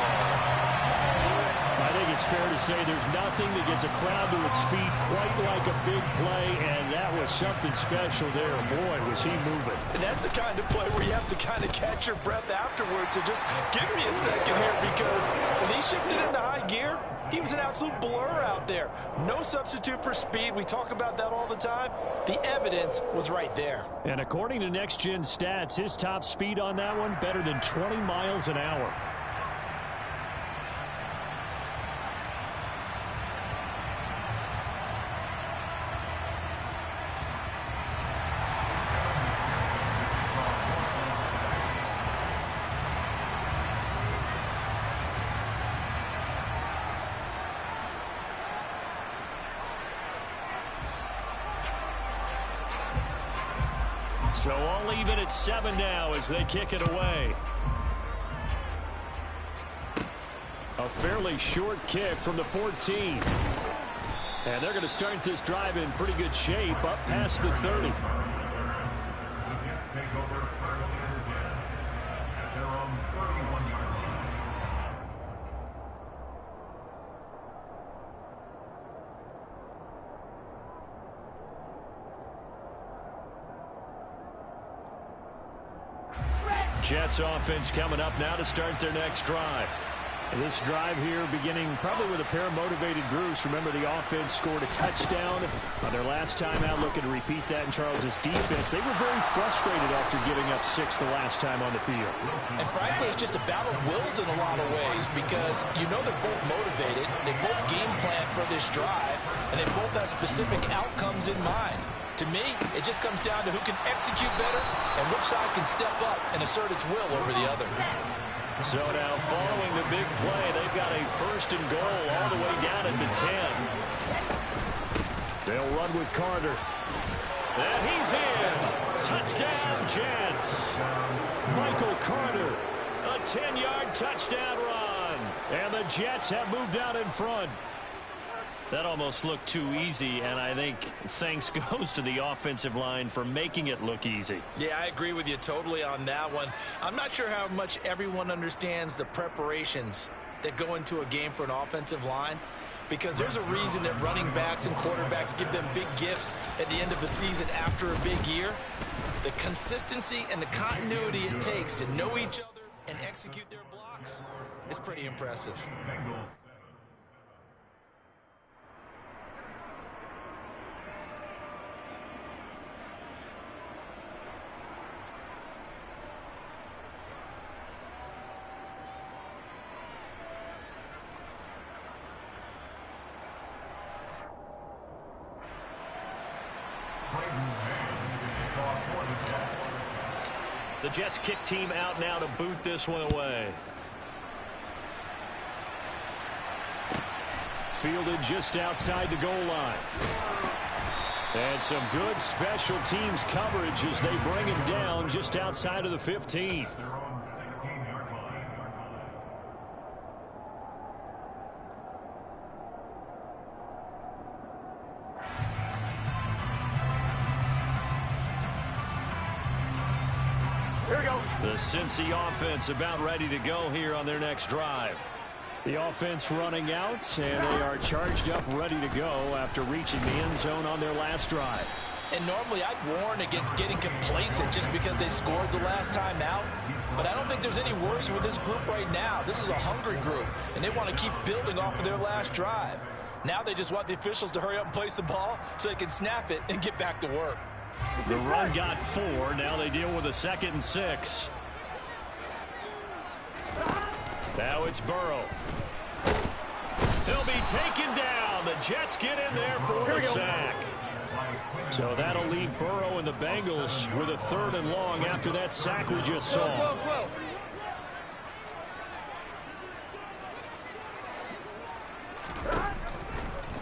S3: I think it's fair to say there's nothing that gets a crowd to its feet quite like a big play, and that was something special there. Boy, was he moving.
S2: And that's the kind of play where you have to kind of catch your breath afterwards and just give me a second here, because when he shifted into high gear, he was an absolute blur out there. No substitute for speed. We talk about that all the time. The evidence was right there.
S3: And according to Next Gen Stats, his top speed on that one, better than 20 miles an hour. So all even at 7 now as they kick it away. A fairly short kick from the 14. And they're going to start this drive in pretty good shape up past the 30.
S4: The Jets take over first and 10 at their own 31-yard line.
S3: Jets offense coming up now to start their next drive. This drive here beginning probably with a pair of motivated groups. Remember, the offense scored a touchdown on their last time out, looking to repeat that in Charles's defense. They were very frustrated after giving up 6 the last time on the field.
S2: And frankly, it's just a battle of wills in a lot of ways, because you know they're both motivated. They both game plan for this drive, and they both have specific outcomes in mind. To me, it just comes down to who can execute better and which side can step up and assert its will over the other.
S3: So now following the big play, they've got a 1st and goal all the way down at the 10. They'll run with Carter. And he's in. Touchdown, Jets. Michael Carter, a 10-yard touchdown run. And the Jets have moved out in front. That almost looked too easy, and I think thanks goes to the offensive line for making it look easy.
S2: Yeah, I agree with you totally on that one. I'm not sure how much everyone understands the preparations that go into a game for an offensive line, because there's a reason that running backs and quarterbacks give them big gifts at the end of the season after a big year. The consistency and the continuity it takes to know each other and execute their blocks is pretty impressive.
S3: The Jets kick team out now to boot this one away. Fielded just outside the goal line. And some good special teams coverage as they bring him down just outside of the 15. The Cincy offense about ready to go here on their next drive. The offense running out, and they are charged up, ready to go after reaching the end zone on their last drive.
S2: And normally I'd warn against getting complacent just because they scored the last time out. But I don't think there's any worries with this group right now. This is a hungry group, and they want to keep building off of their last drive. Now they just want the officials to hurry up and place the ball so they can snap it and get back to work.
S3: The run got 4. Now they deal with a 2nd and 6. Now it's Burrow. He'll be taken down. The Jets get in there for the sack. So that'll leave Burrow and the Bengals with a 3rd and long after that sack we just saw.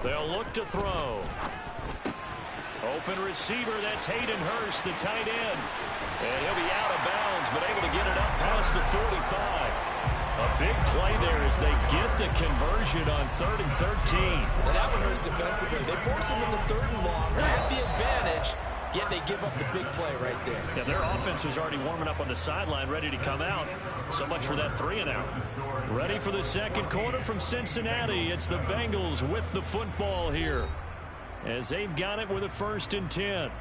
S3: They'll look to throw. Open receiver, that's Hayden Hurst, the tight end. And he'll be out of bounds, but able to get it up past the 45. A big play there as they get the conversion on 3rd and 13.
S2: And that one hurts defensively. They force him into 3rd and long, have the advantage, yet they give up the big play right there.
S3: Yeah, their offense was already warming up on the sideline, ready to come out. So much for that 3 and out. Ready for the second quarter from Cincinnati. It's the Bengals with the football here, as they've got it with a 1st and 10.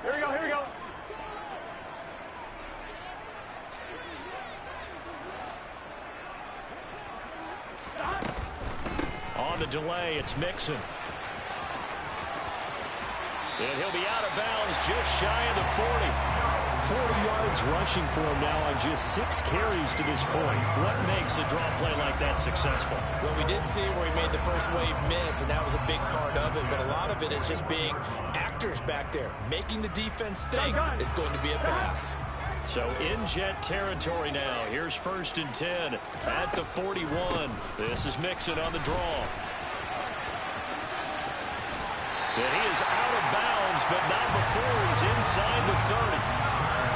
S1: Here we go.
S3: On the delay, it's Mixon. And he'll be out of bounds just shy of the 40. 40 yards rushing for him now on just 6 carries to this point. What makes a draw play like that successful?
S2: Well, we did see where he made the first wave miss, and that was a big part of it. But a lot of it is just being actors back there, making the defense think it's going to be a pass.
S3: So in Jet territory now. Here's 1st and 10 at the 41. This is Mixon on the draw. And he is out of bounds, but not before he's inside the 30.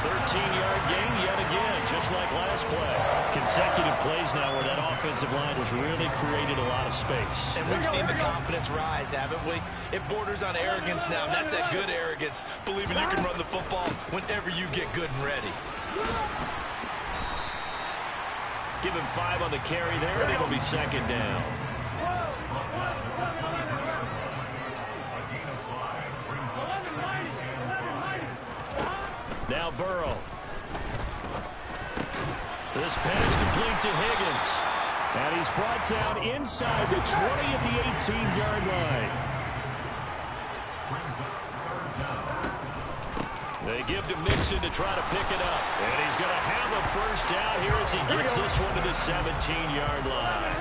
S3: 13-yard gain yet again, just like last play. Consecutive plays now where that offensive line has really created a lot of space.
S2: And we've seen the confidence rise, haven't we? It borders on arrogance now, and that's that good arrogance, believing you can run the football whenever you get good and ready.
S3: Give him 5 on the carry there, and it'll be 2nd down. Now Burrow. This pass complete to Higgins. And he's brought down inside the 20 at the 18-yard line. They give to Mixon to try to pick it up. And he's going to have a first down here as he gets this one to the 17-yard line.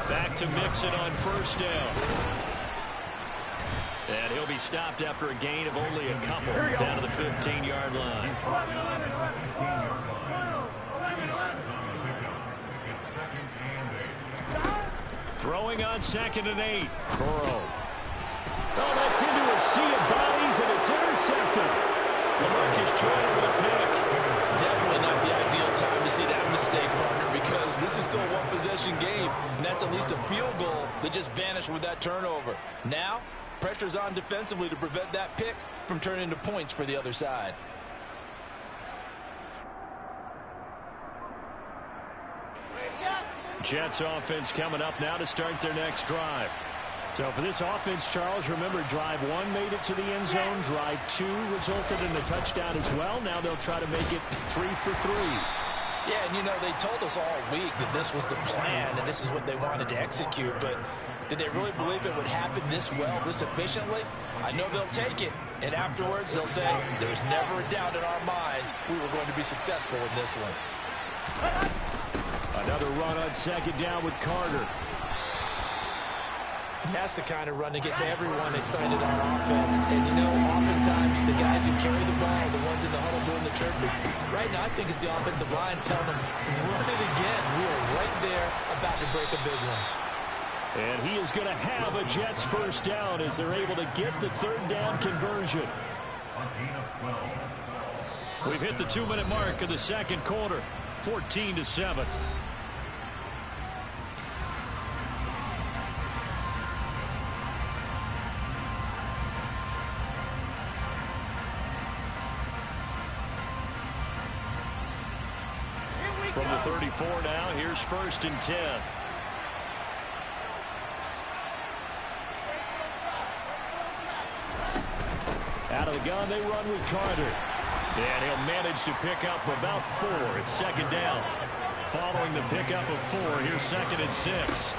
S3: Back to Mixon on first down. And he'll be stopped after a gain of only a couple down to the 15-yard line. Throwing on 2nd and 8. Burrow. Oh, that's into a sea of bodies, and it's intercepted. Lamarcus trying over the pick.
S2: Definitely not the ideal time to see that mistake, partner, because this is still a one-possession game, and that's at least a field goal that just vanished with that turnover. Now, pressure's on defensively to prevent that pick from turning into points for the other side.
S3: Jets offense coming up now to start their next drive. So for this offense, Charles, remember drive 1 made it to the end zone. Drive 2 resulted in a touchdown as well. Now they'll try to make it 3 for 3.
S2: Yeah, and you know, they told us all week that this was the plan and this is what they wanted to execute, but did they really believe it would happen this well, this efficiently? I know they'll take it, and afterwards they'll say, there's never a doubt in our minds we were going to be successful in this one.
S3: Another run on 2nd down with Carter.
S2: And that's the kind of run that gets everyone excited on offense. And, you know, oftentimes the guys who carry the ball are the ones in the huddle doing the chirping. Right now, I think it's the offensive line telling them, run it again. We are right there about to break a big one.
S3: And he is going to have a Jets first down as they're able to get the 3rd down conversion. We've hit the 2-minute mark of the 2nd quarter. 14-7. From the 34 now, here's 1st and 10. Out of the gun, they run with Carter. And he'll manage to pick up about 4. It's 2nd down. Following the pickup of 4, here's 2nd and 6.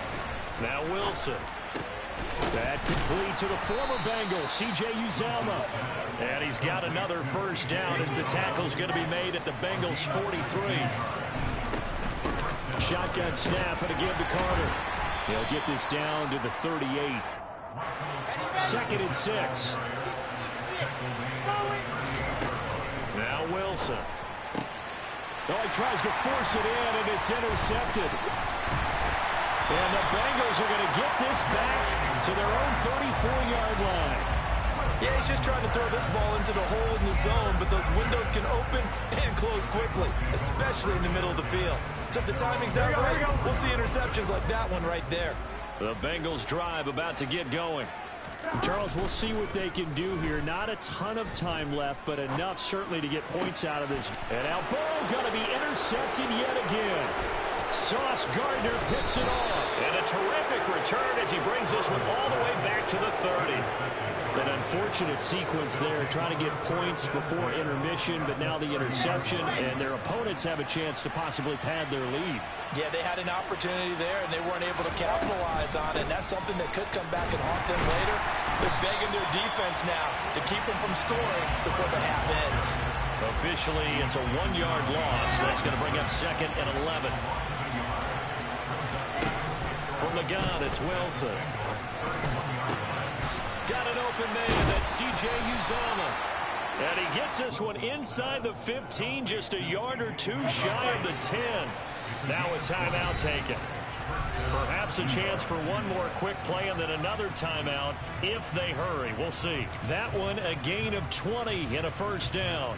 S3: Now Wilson. That complete to the former Bengal, C.J. Uzomah. And he's got another first down as the tackle's going to be made at the Bengals' 43. Shotgun snap and a give to Carter. He'll get this down to the 38. 2nd and 6. Now Wilson. Oh, he tries to force it in, and it's intercepted. And the Bengals are going to get this back to their own 34-yard line.
S2: Yeah, he's just trying to throw this ball into the hole in the zone, but those windows can open and close quickly, especially in the middle of the field. So if the timing's not right, we'll see interceptions like that one right there.
S3: The Bengals drive about to get going. Charles, we'll see what they can do here. Not a ton of time left, but enough certainly to get points out of this. And now ball going to be intercepted yet again. Sauce Gardner picks it off. And a terrific return as he brings this one all the way back to the 30. An unfortunate sequence there, trying to get points before intermission, but now the interception, and their opponents have a chance to possibly pad their lead.
S2: Yeah, they had an opportunity there, and they weren't able to capitalize on it, and that's something that could come back and haunt them later. They're begging their defense now to keep them from scoring before the half ends.
S3: Officially, it's a 1-yard loss. That's going to bring up 2nd and 11. From the gun, it's Wilson. Got an open man, that's C.J. Uzomah. And he gets this one inside the 15, just a yard or 2 shy of the 10. Now a timeout taken. Perhaps a chance for one more quick play and then another timeout if they hurry. We'll see. That one, a gain of 20 and a first down.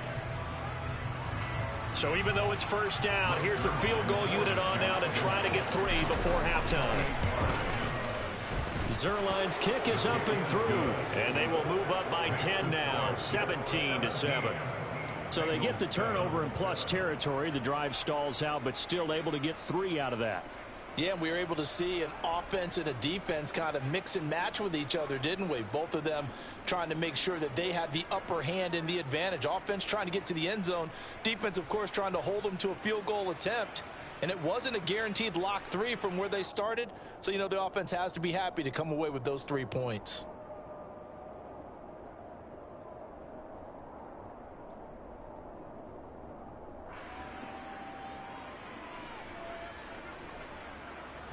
S3: So even though it's first down, here's the field goal unit on now to try to get 3 before halftime. Zerline's kick is up and through, and they will move up by 10 now, 17-7. So they get the turnover in plus territory. The drive stalls out, but still able to get 3 out of that.
S2: Yeah, we were able to see an offense and a defense kind of mix and match with each other, didn't we? Both of them trying to make sure that they had the upper hand and the advantage. Offense trying to get to the end zone. Defense, of course, trying to hold them to a field goal attempt. and it wasn't a guaranteed lock 3 from where they started. So, you know, the offense has to be happy to come away with those 3 points.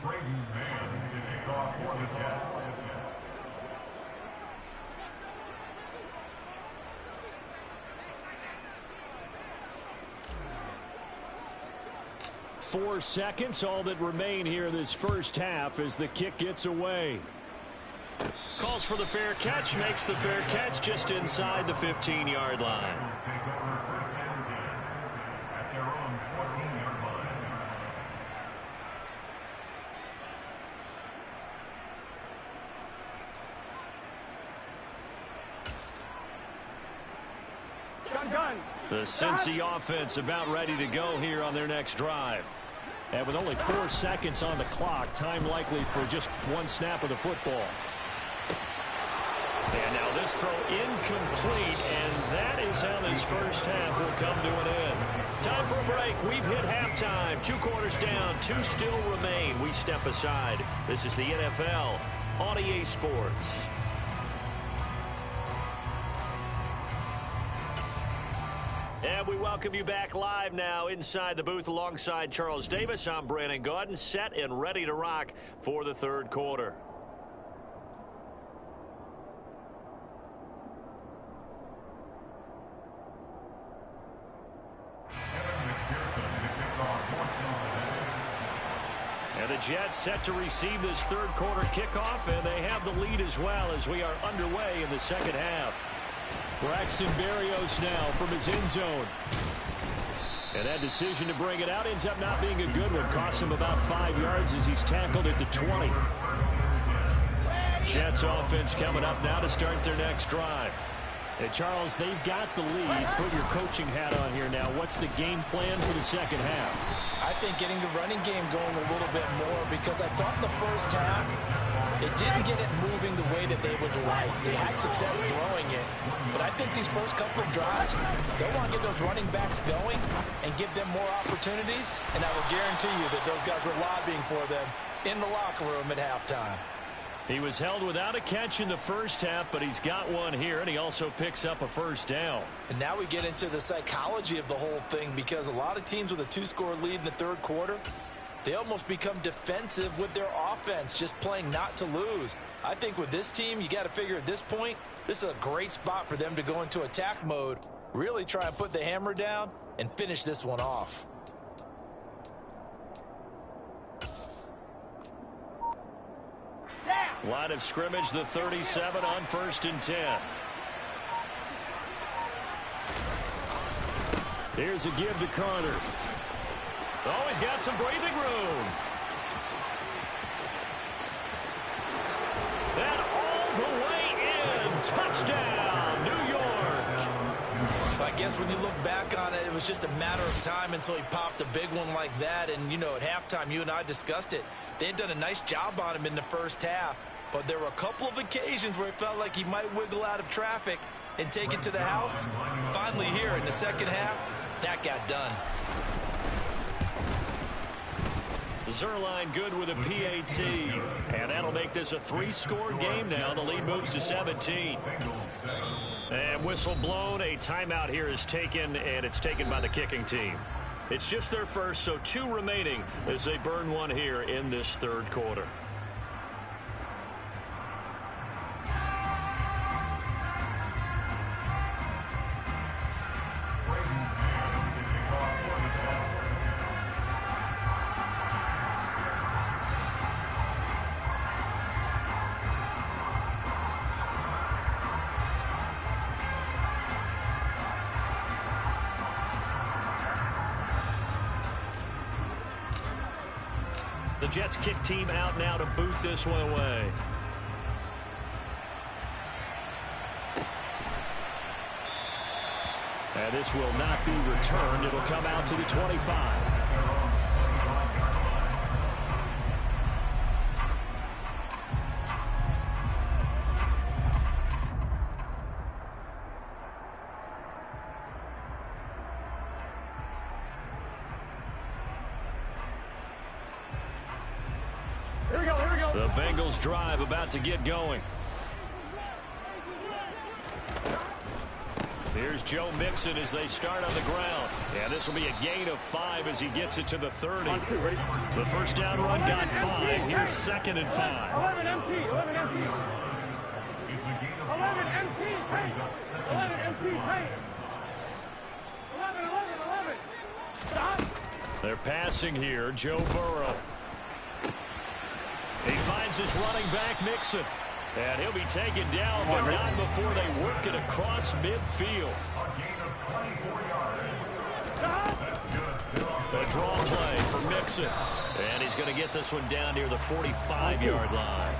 S4: Man to kick off for the Jets.
S3: 4 seconds, all that remain here this first half as the kick gets away. Calls for the fair catch, makes the fair catch just inside the 15-yard line.
S4: Take over first and 10 at their own 14-yard line.
S3: The Cincy offense about ready to go here on their next drive. And with only 4 seconds on the clock, time likely for just one snap of the football. And now this throw incomplete, and that is how this first half will come to an end. Time for a break. We've hit halftime. 2 quarters down, 2 still remain. We step aside. This is the NFL on EA Sports. And we welcome you back live now inside the booth alongside Charles Davis. I'm Brandon Gaudin, set and ready to rock for the third quarter. And the Jets set to receive this third quarter kickoff, and they have the lead as well as we are underway in the second half. Braxton Berrios now from his end zone. And that decision to bring it out ends up not being a good one. Cost him about 5 yards as he's tackled at the 20. Jets offense coming up now to start their next drive. Hey, Charles, they've got the lead. Put your coaching hat on here now. What's the game plan for the second half?
S2: I think getting the running game going a little bit more, because I thought in the first half it didn't get it moving the way that they would like. They had success throwing it, but I think these first couple of drives, they want to get those running backs going and give them more opportunities, and I will guarantee you that those guys were lobbying for them in the locker room at halftime.
S3: He was held without a catch in the first half, but he's got one here, and he also picks up a first down.
S2: And now we get into the psychology of the whole thing, because a lot of teams with a 2-score lead in the third quarter, they almost become defensive with their offense, just playing not to lose. I think with this team, you got to figure at this point, this is a great spot for them to go into attack mode, really try and put the hammer down and finish this one off.
S3: Line of scrimmage, the 37 on 1st and 10. Here's a give to Carter. Oh, he's got some breathing room. And all the way in. Touchdown, New York.
S2: I guess when you look back on it, it was just a matter of time until he popped a big one like that. And, you know, at halftime, you and I discussed it. They had done a nice job on him in the first half. But there were a couple of occasions where it felt like he might wiggle out of traffic and take it to the house. Finally here in the second half, that got done.
S3: Zerline good with a PAT. And that'll make this a 3-score game now. The lead moves to 17. And whistle blown. A timeout here is taken, and it's taken by the kicking team. It's just their first, so 2 remaining as they burn one here in this third quarter. The Jets kick team out now to boot this one away. And this will not be returned. It'll come out to the 25. The Bengals drive about to get going. Here's Joe Mixon as they start on the ground. And this will be a gain of 5 as he gets it to the 30. The first down run got 5. Here's 2nd and 5.
S4: 11 empty. 11 empty. 11 empty. 11 empty. 11. Stop.
S3: They're passing here. Joe Burrow. He finds his running back, Mixon. And he'll be taken down, but not before they work it across midfield. A draw play for Mixon. And he's going to get this one down near the 45-yard line.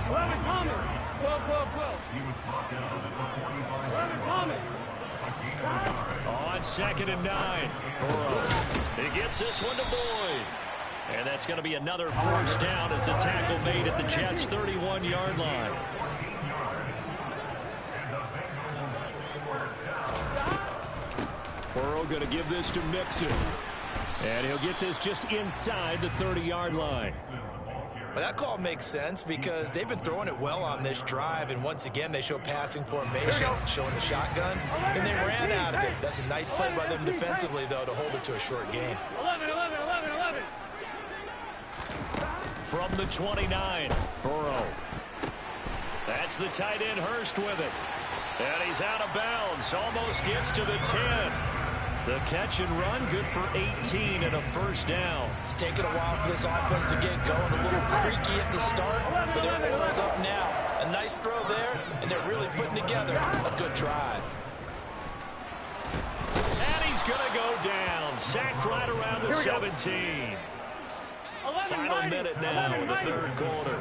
S4: 11 Thomas. 12. 11 Thomas.
S3: On 2nd and 9. Burrow. He gets this one to Boyd. And that's going to be another first down as the tackle made at the Jets' 31-yard line. Burrow going to give this to Mixon. And he'll get this just inside the 30-yard line.
S2: Well, that call makes sense because they've been throwing it well on this drive, and once again they show passing formation, showing the shotgun, and they ran out of it. That's a nice play by them defensively, though, to hold it to a short gain.
S4: 11.
S3: From the 29, Burrow. That's the tight end, Hurst, with it. And he's out of bounds, almost gets to the 10. The catch and run, good for 18 and a first down.
S2: It's taken a while for this offense to get going, a little creaky at the start, but they're oiled up now. A nice throw there, and they're really putting together a good drive.
S3: And he's going to go down, sacked right around the 17. Final minute now in the third quarter.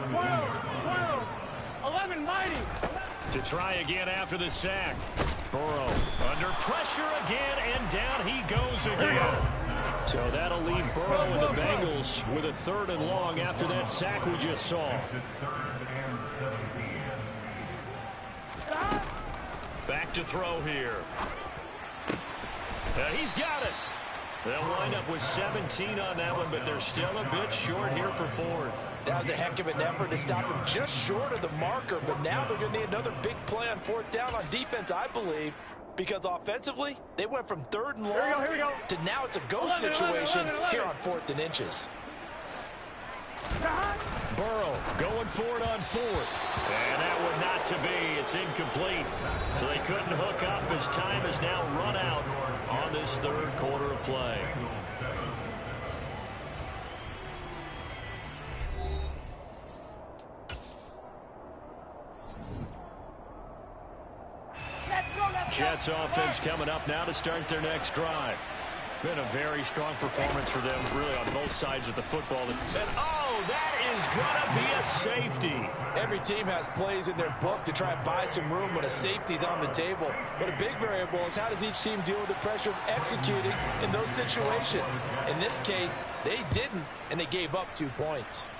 S4: 11 mighty.
S3: To try again after the sack. Burrow under pressure again, and down he goes again. So that'll leave Burrow and the Bengals with a 3rd and long after that sack we just saw. Back to throw here. He's got it. They'll wind up with 17 on that one, but they're still a bit short here for 4th.
S2: That was a heck of an effort to stop him just short of the marker, but now they're going to need another big play on 4th down on defense, I believe, because offensively, they went from 3rd and long to now it's a go situation here on 4th and inches.
S3: Burrow going for it on 4th. And that one not to be. It's incomplete. So they couldn't hook up as time has now run out on this 3rd quarter of play. Jets offense coming up now to start their next drive. Been a very strong performance for them, really, on both sides of the football. And, oh, that is going to be a safety.
S2: Every team has plays in their book to try and buy some room when a safety's on the table. But a big variable is how does each team deal with the pressure of executing in those situations. In this case, they didn't, and they gave up 2 points.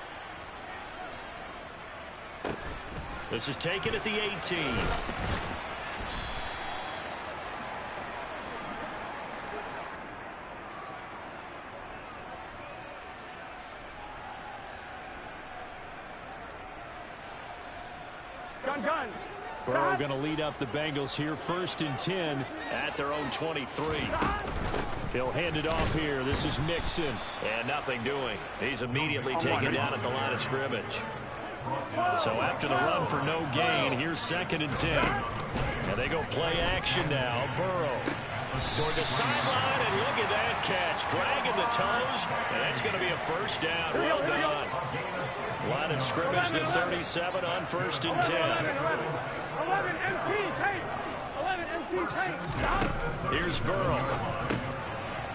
S3: This is taken at the 18. Burrow going to lead up the Bengals here, 1st and 10 at their own 23. He'll hand it off here. This is Mixon.
S2: And nothing doing.
S3: He's immediately taken down at the line of scrimmage. So after the run for no gain, here's 2nd and 10. And they go play action now. Burrow toward the sideline, and look at that catch. Dragging the toes, and that's going to be a first down. Well done. Line of scrimmage, the 37 on 1st and 10.
S4: 11 empty.
S3: Here's Burrow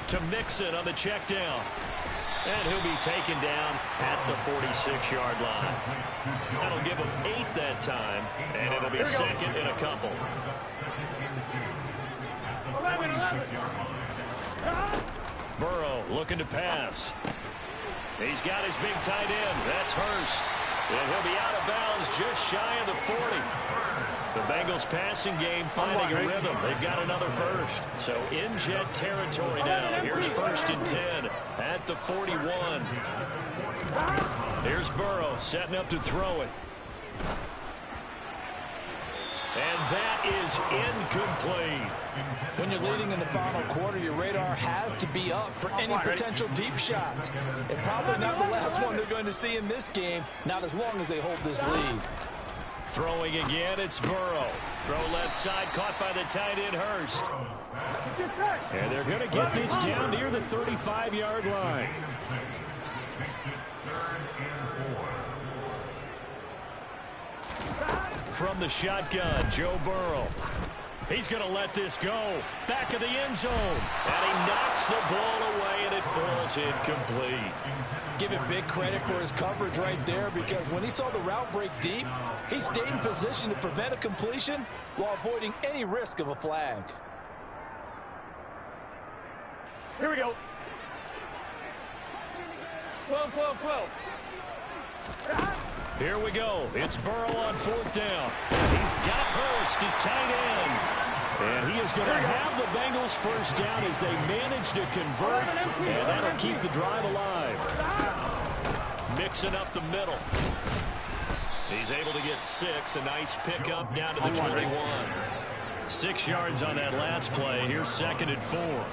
S3: to Mixon on the check down. And he'll be taken down at the 46-yard line. That'll give him 8 that time, and it'll be 2nd and a couple.
S4: 11.
S3: Burrow looking to pass. He's got his big tight end. That's Hurst. And he'll be out of bounds just shy of the 40. The Bengals passing game finding a rhythm. They've got another first. So in Jet territory now. Here's 1st and 10 at the 41. Here's Burrow setting up to throw it. And that is incomplete.
S2: When you're leading in the final quarter, your radar has to be up for any potential deep shots. And probably not the last one they're going to see in this game, not as long as they hold this lead.
S3: Throwing again, it's Burrow. Throw left side, caught by the tight end, Hurst. And they're going to get this down near the 35-yard line. From the shotgun, Joe Burrow. He's going to let this go. Back of the end zone. And he knocks the ball away, and it falls incomplete.
S2: Give him big credit for his coverage right there, because when he saw the route break deep, he stayed in position to prevent a completion while avoiding any risk of a flag.
S8: Here we go. 12, 12, 12.
S3: Here we go. It's Burrow on fourth down. He's got Hurst, his tight end. And he is going to have the Bengals first down as they manage to convert. And that'll keep the drive alive. Mixing up the middle. He's able to get 6. A nice pickup down to the 21. 6 yards on that last play. Here's 2nd and 4.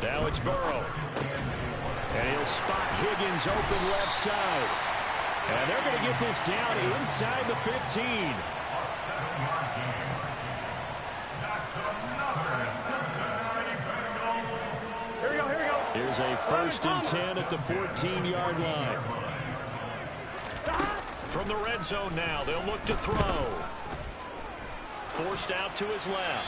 S3: Now it's Burrow. And he'll spot Higgins open left side. And they're going to get this down inside the 15.
S8: Here we go, here we go.
S3: Here's a 1st and 10 at the 14-yard line. From the red zone now, they'll look to throw. Forced out to his left.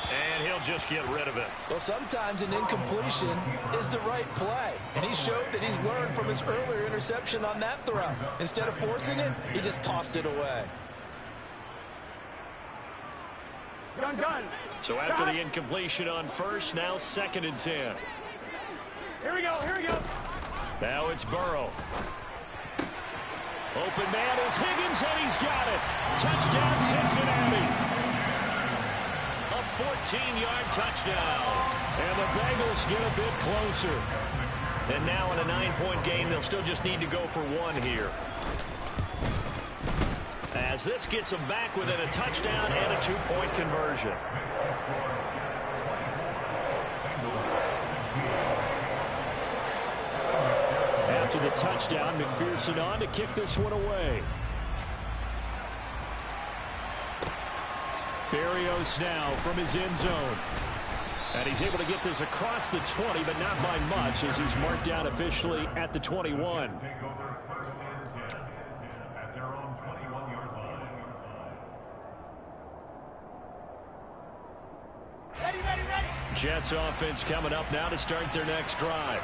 S3: And he'll just get rid of it.
S2: Well, sometimes an incompletion is the right play. And he showed that he's learned from his earlier interception on that throw. Instead of forcing it, he just tossed it away.
S8: Gun.
S3: So after the incompletion on first, now 2nd and 10.
S8: Here we go, here we go.
S3: Now it's Burrow. Open man is Higgins, and he's got it. Touchdown, Cincinnati. 14-yard touchdown. And the Bengals get a bit closer. And now in a 9-point game, they'll still just need to go for 1 here. As this gets them back within a touchdown and a 2-point conversion. After the touchdown, McPherson on to kick this one away. Berrios now from his end zone. And he's able to get this across the 20, but not by much, as he's marked down officially at the 21. Jets offense coming up now to start their next drive.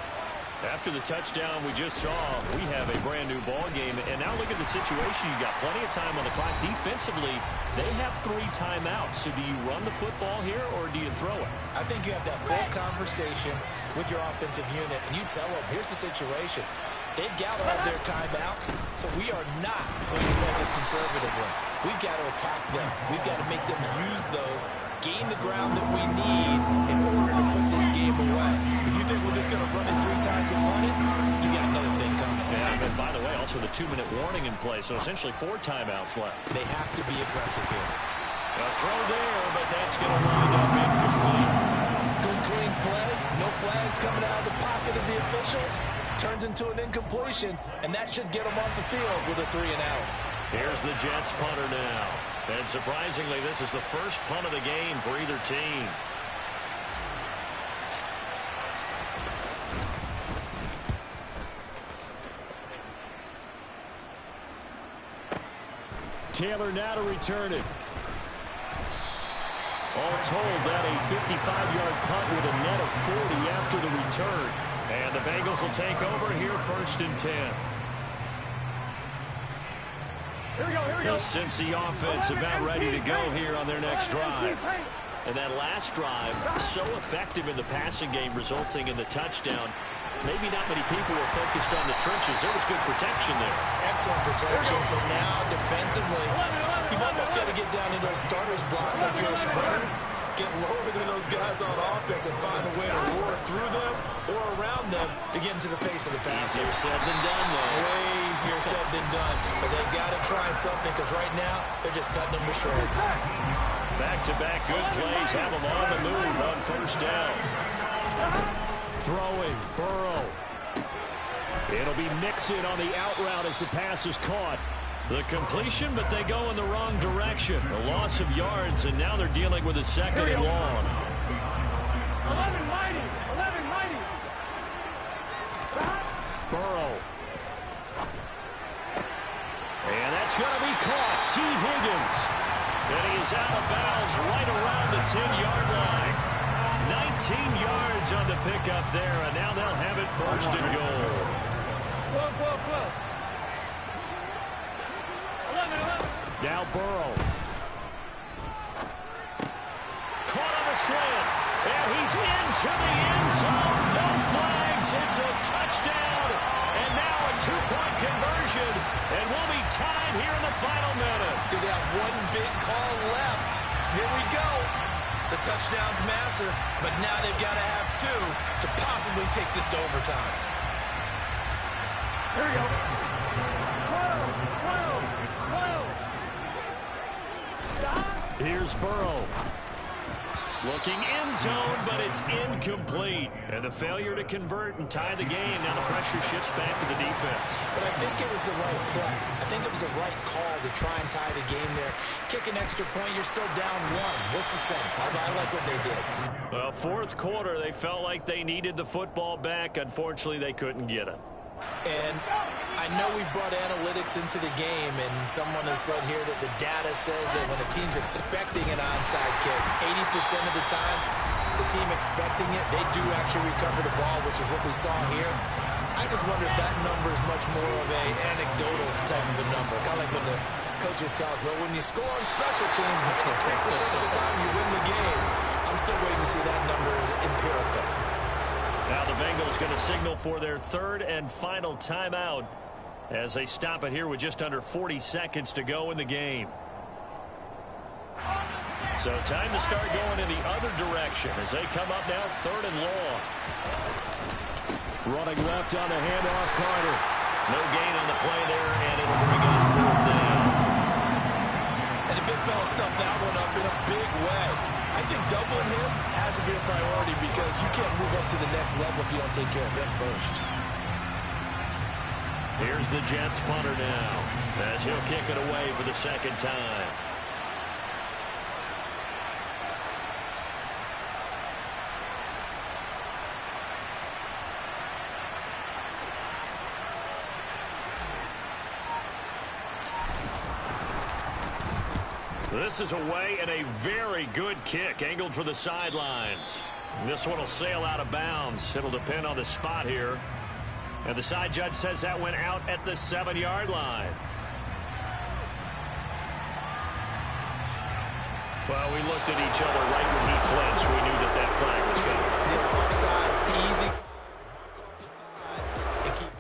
S3: After the touchdown we just saw, we have a brand new ball game. And now look at the situation. You've got plenty of time on the clock. Defensively, they have 3 timeouts. So do you run the football here or do you throw it?
S2: I think you have that full conversation with your offensive unit, and you tell them, here's the situation. They've got all their timeouts, so we are not going to play this conservatively. We've got to attack them. We've got to make them use those, gain the ground that we need in order to put this game away. If you think we're just going to run it 3 times and punt it, you got another thing coming.
S3: Yeah, and by the way, also the 2-minute warning in play, so essentially 4 timeouts left.
S2: They have to be aggressive here.
S3: A throw there, but that's going to wind up incomplete.
S2: Good clean play, no flags coming out of the pocket of the officials. Turns into an incompletion, and that should get them off the field with a 3-and-out.
S3: Here's the Jets punter now. And surprisingly, this is the first punt of the game for either team. Taylor now to return it. All told, that a 55-yard punt with a net of 40 after the return. And the Bengals will take over here, 1st and 10.
S8: Here we go, here we go.
S3: The Cincy offense about ready to go here on their next drive. And that last drive, so effective in the passing game, resulting in the touchdown. Maybe not many people were focused on the trenches. There was good protection there.
S2: Excellent protection. So now defensively, you've almost got to get down into those starters blocks like you're a sprinter. get lower than those guys on offense and find a way to roar through them or around them to get into the face of the pass.
S3: Easier said than done, though.
S2: Way easier said than done. But they got to try something because right now they're just cutting them to shreds.
S3: Back-to-back good plays have them on the move on first down. Throwing, Burrow. It'll be Mixon on the out route as the pass is caught. The completion, but they go in the wrong direction. A loss of yards, and now they're dealing with a second and long.
S8: 11 mighty. 11 mighty.
S3: Burrow. And that's going to be caught. T. Higgins. And he is out of bounds right around the 10-yard line. 19 yards on the pickup there, and now they'll have it first and goal.
S8: Whoa. 11.
S3: Now Burrow. Caught on a slant. And he's into the end zone. No flags. It's a touchdown. And now a two-point conversion. And we'll be tied here in the final minute.
S2: They have one big call left. Here we go. The touchdown's massive, but now they've got to have two to possibly take this to overtime.
S8: Here we go. 12.
S3: Here's Burrow. Looking end zone, but it's incomplete. And the failure to convert and tie the game. Now the pressure shifts back to the defense.
S2: But I think it was the right play. I think it was the right call to try and tie the game there. Kick an extra point, you're still down one. What's the sense? I like what they did.
S3: Well, fourth quarter, they felt like they needed the football back. Unfortunately, they couldn't get it.
S2: And I know we brought analytics into the game, and someone has said here that the data says that when a team's expecting an onside kick, 80% of the time, the team expecting it, they do actually recover the ball, which is what we saw here. I just wonder if that number is much more of an anecdotal type of a number. Kind of like when the coaches tell us, well, when you score on special teams, 93% of the time you win the game. I'm still waiting to see that number as empirical.
S3: Now the Bengals going to signal for their third and final timeout as they stop it here with just under 40 seconds to go in the game. So time to start going in the other direction as they come up now third and long. Running left on the handoff, Carter. No gain on the play there, and it'll bring on fourth down.
S2: And the big fella stuffed that one up in a big way. I think doubling him has to be a priority because you can't move up to the next level if you don't take care of him first.
S3: Here's the Jets punter now as he'll kick it away for the second time. This is away and a very good kick angled for the sidelines. This one will sail out of bounds. It'll depend on the spot here. And the side judge says that went out at the 7-yard line. Well, we looked at each other right when he flinched. We knew that flag was coming.
S2: Yeah, both sides, easy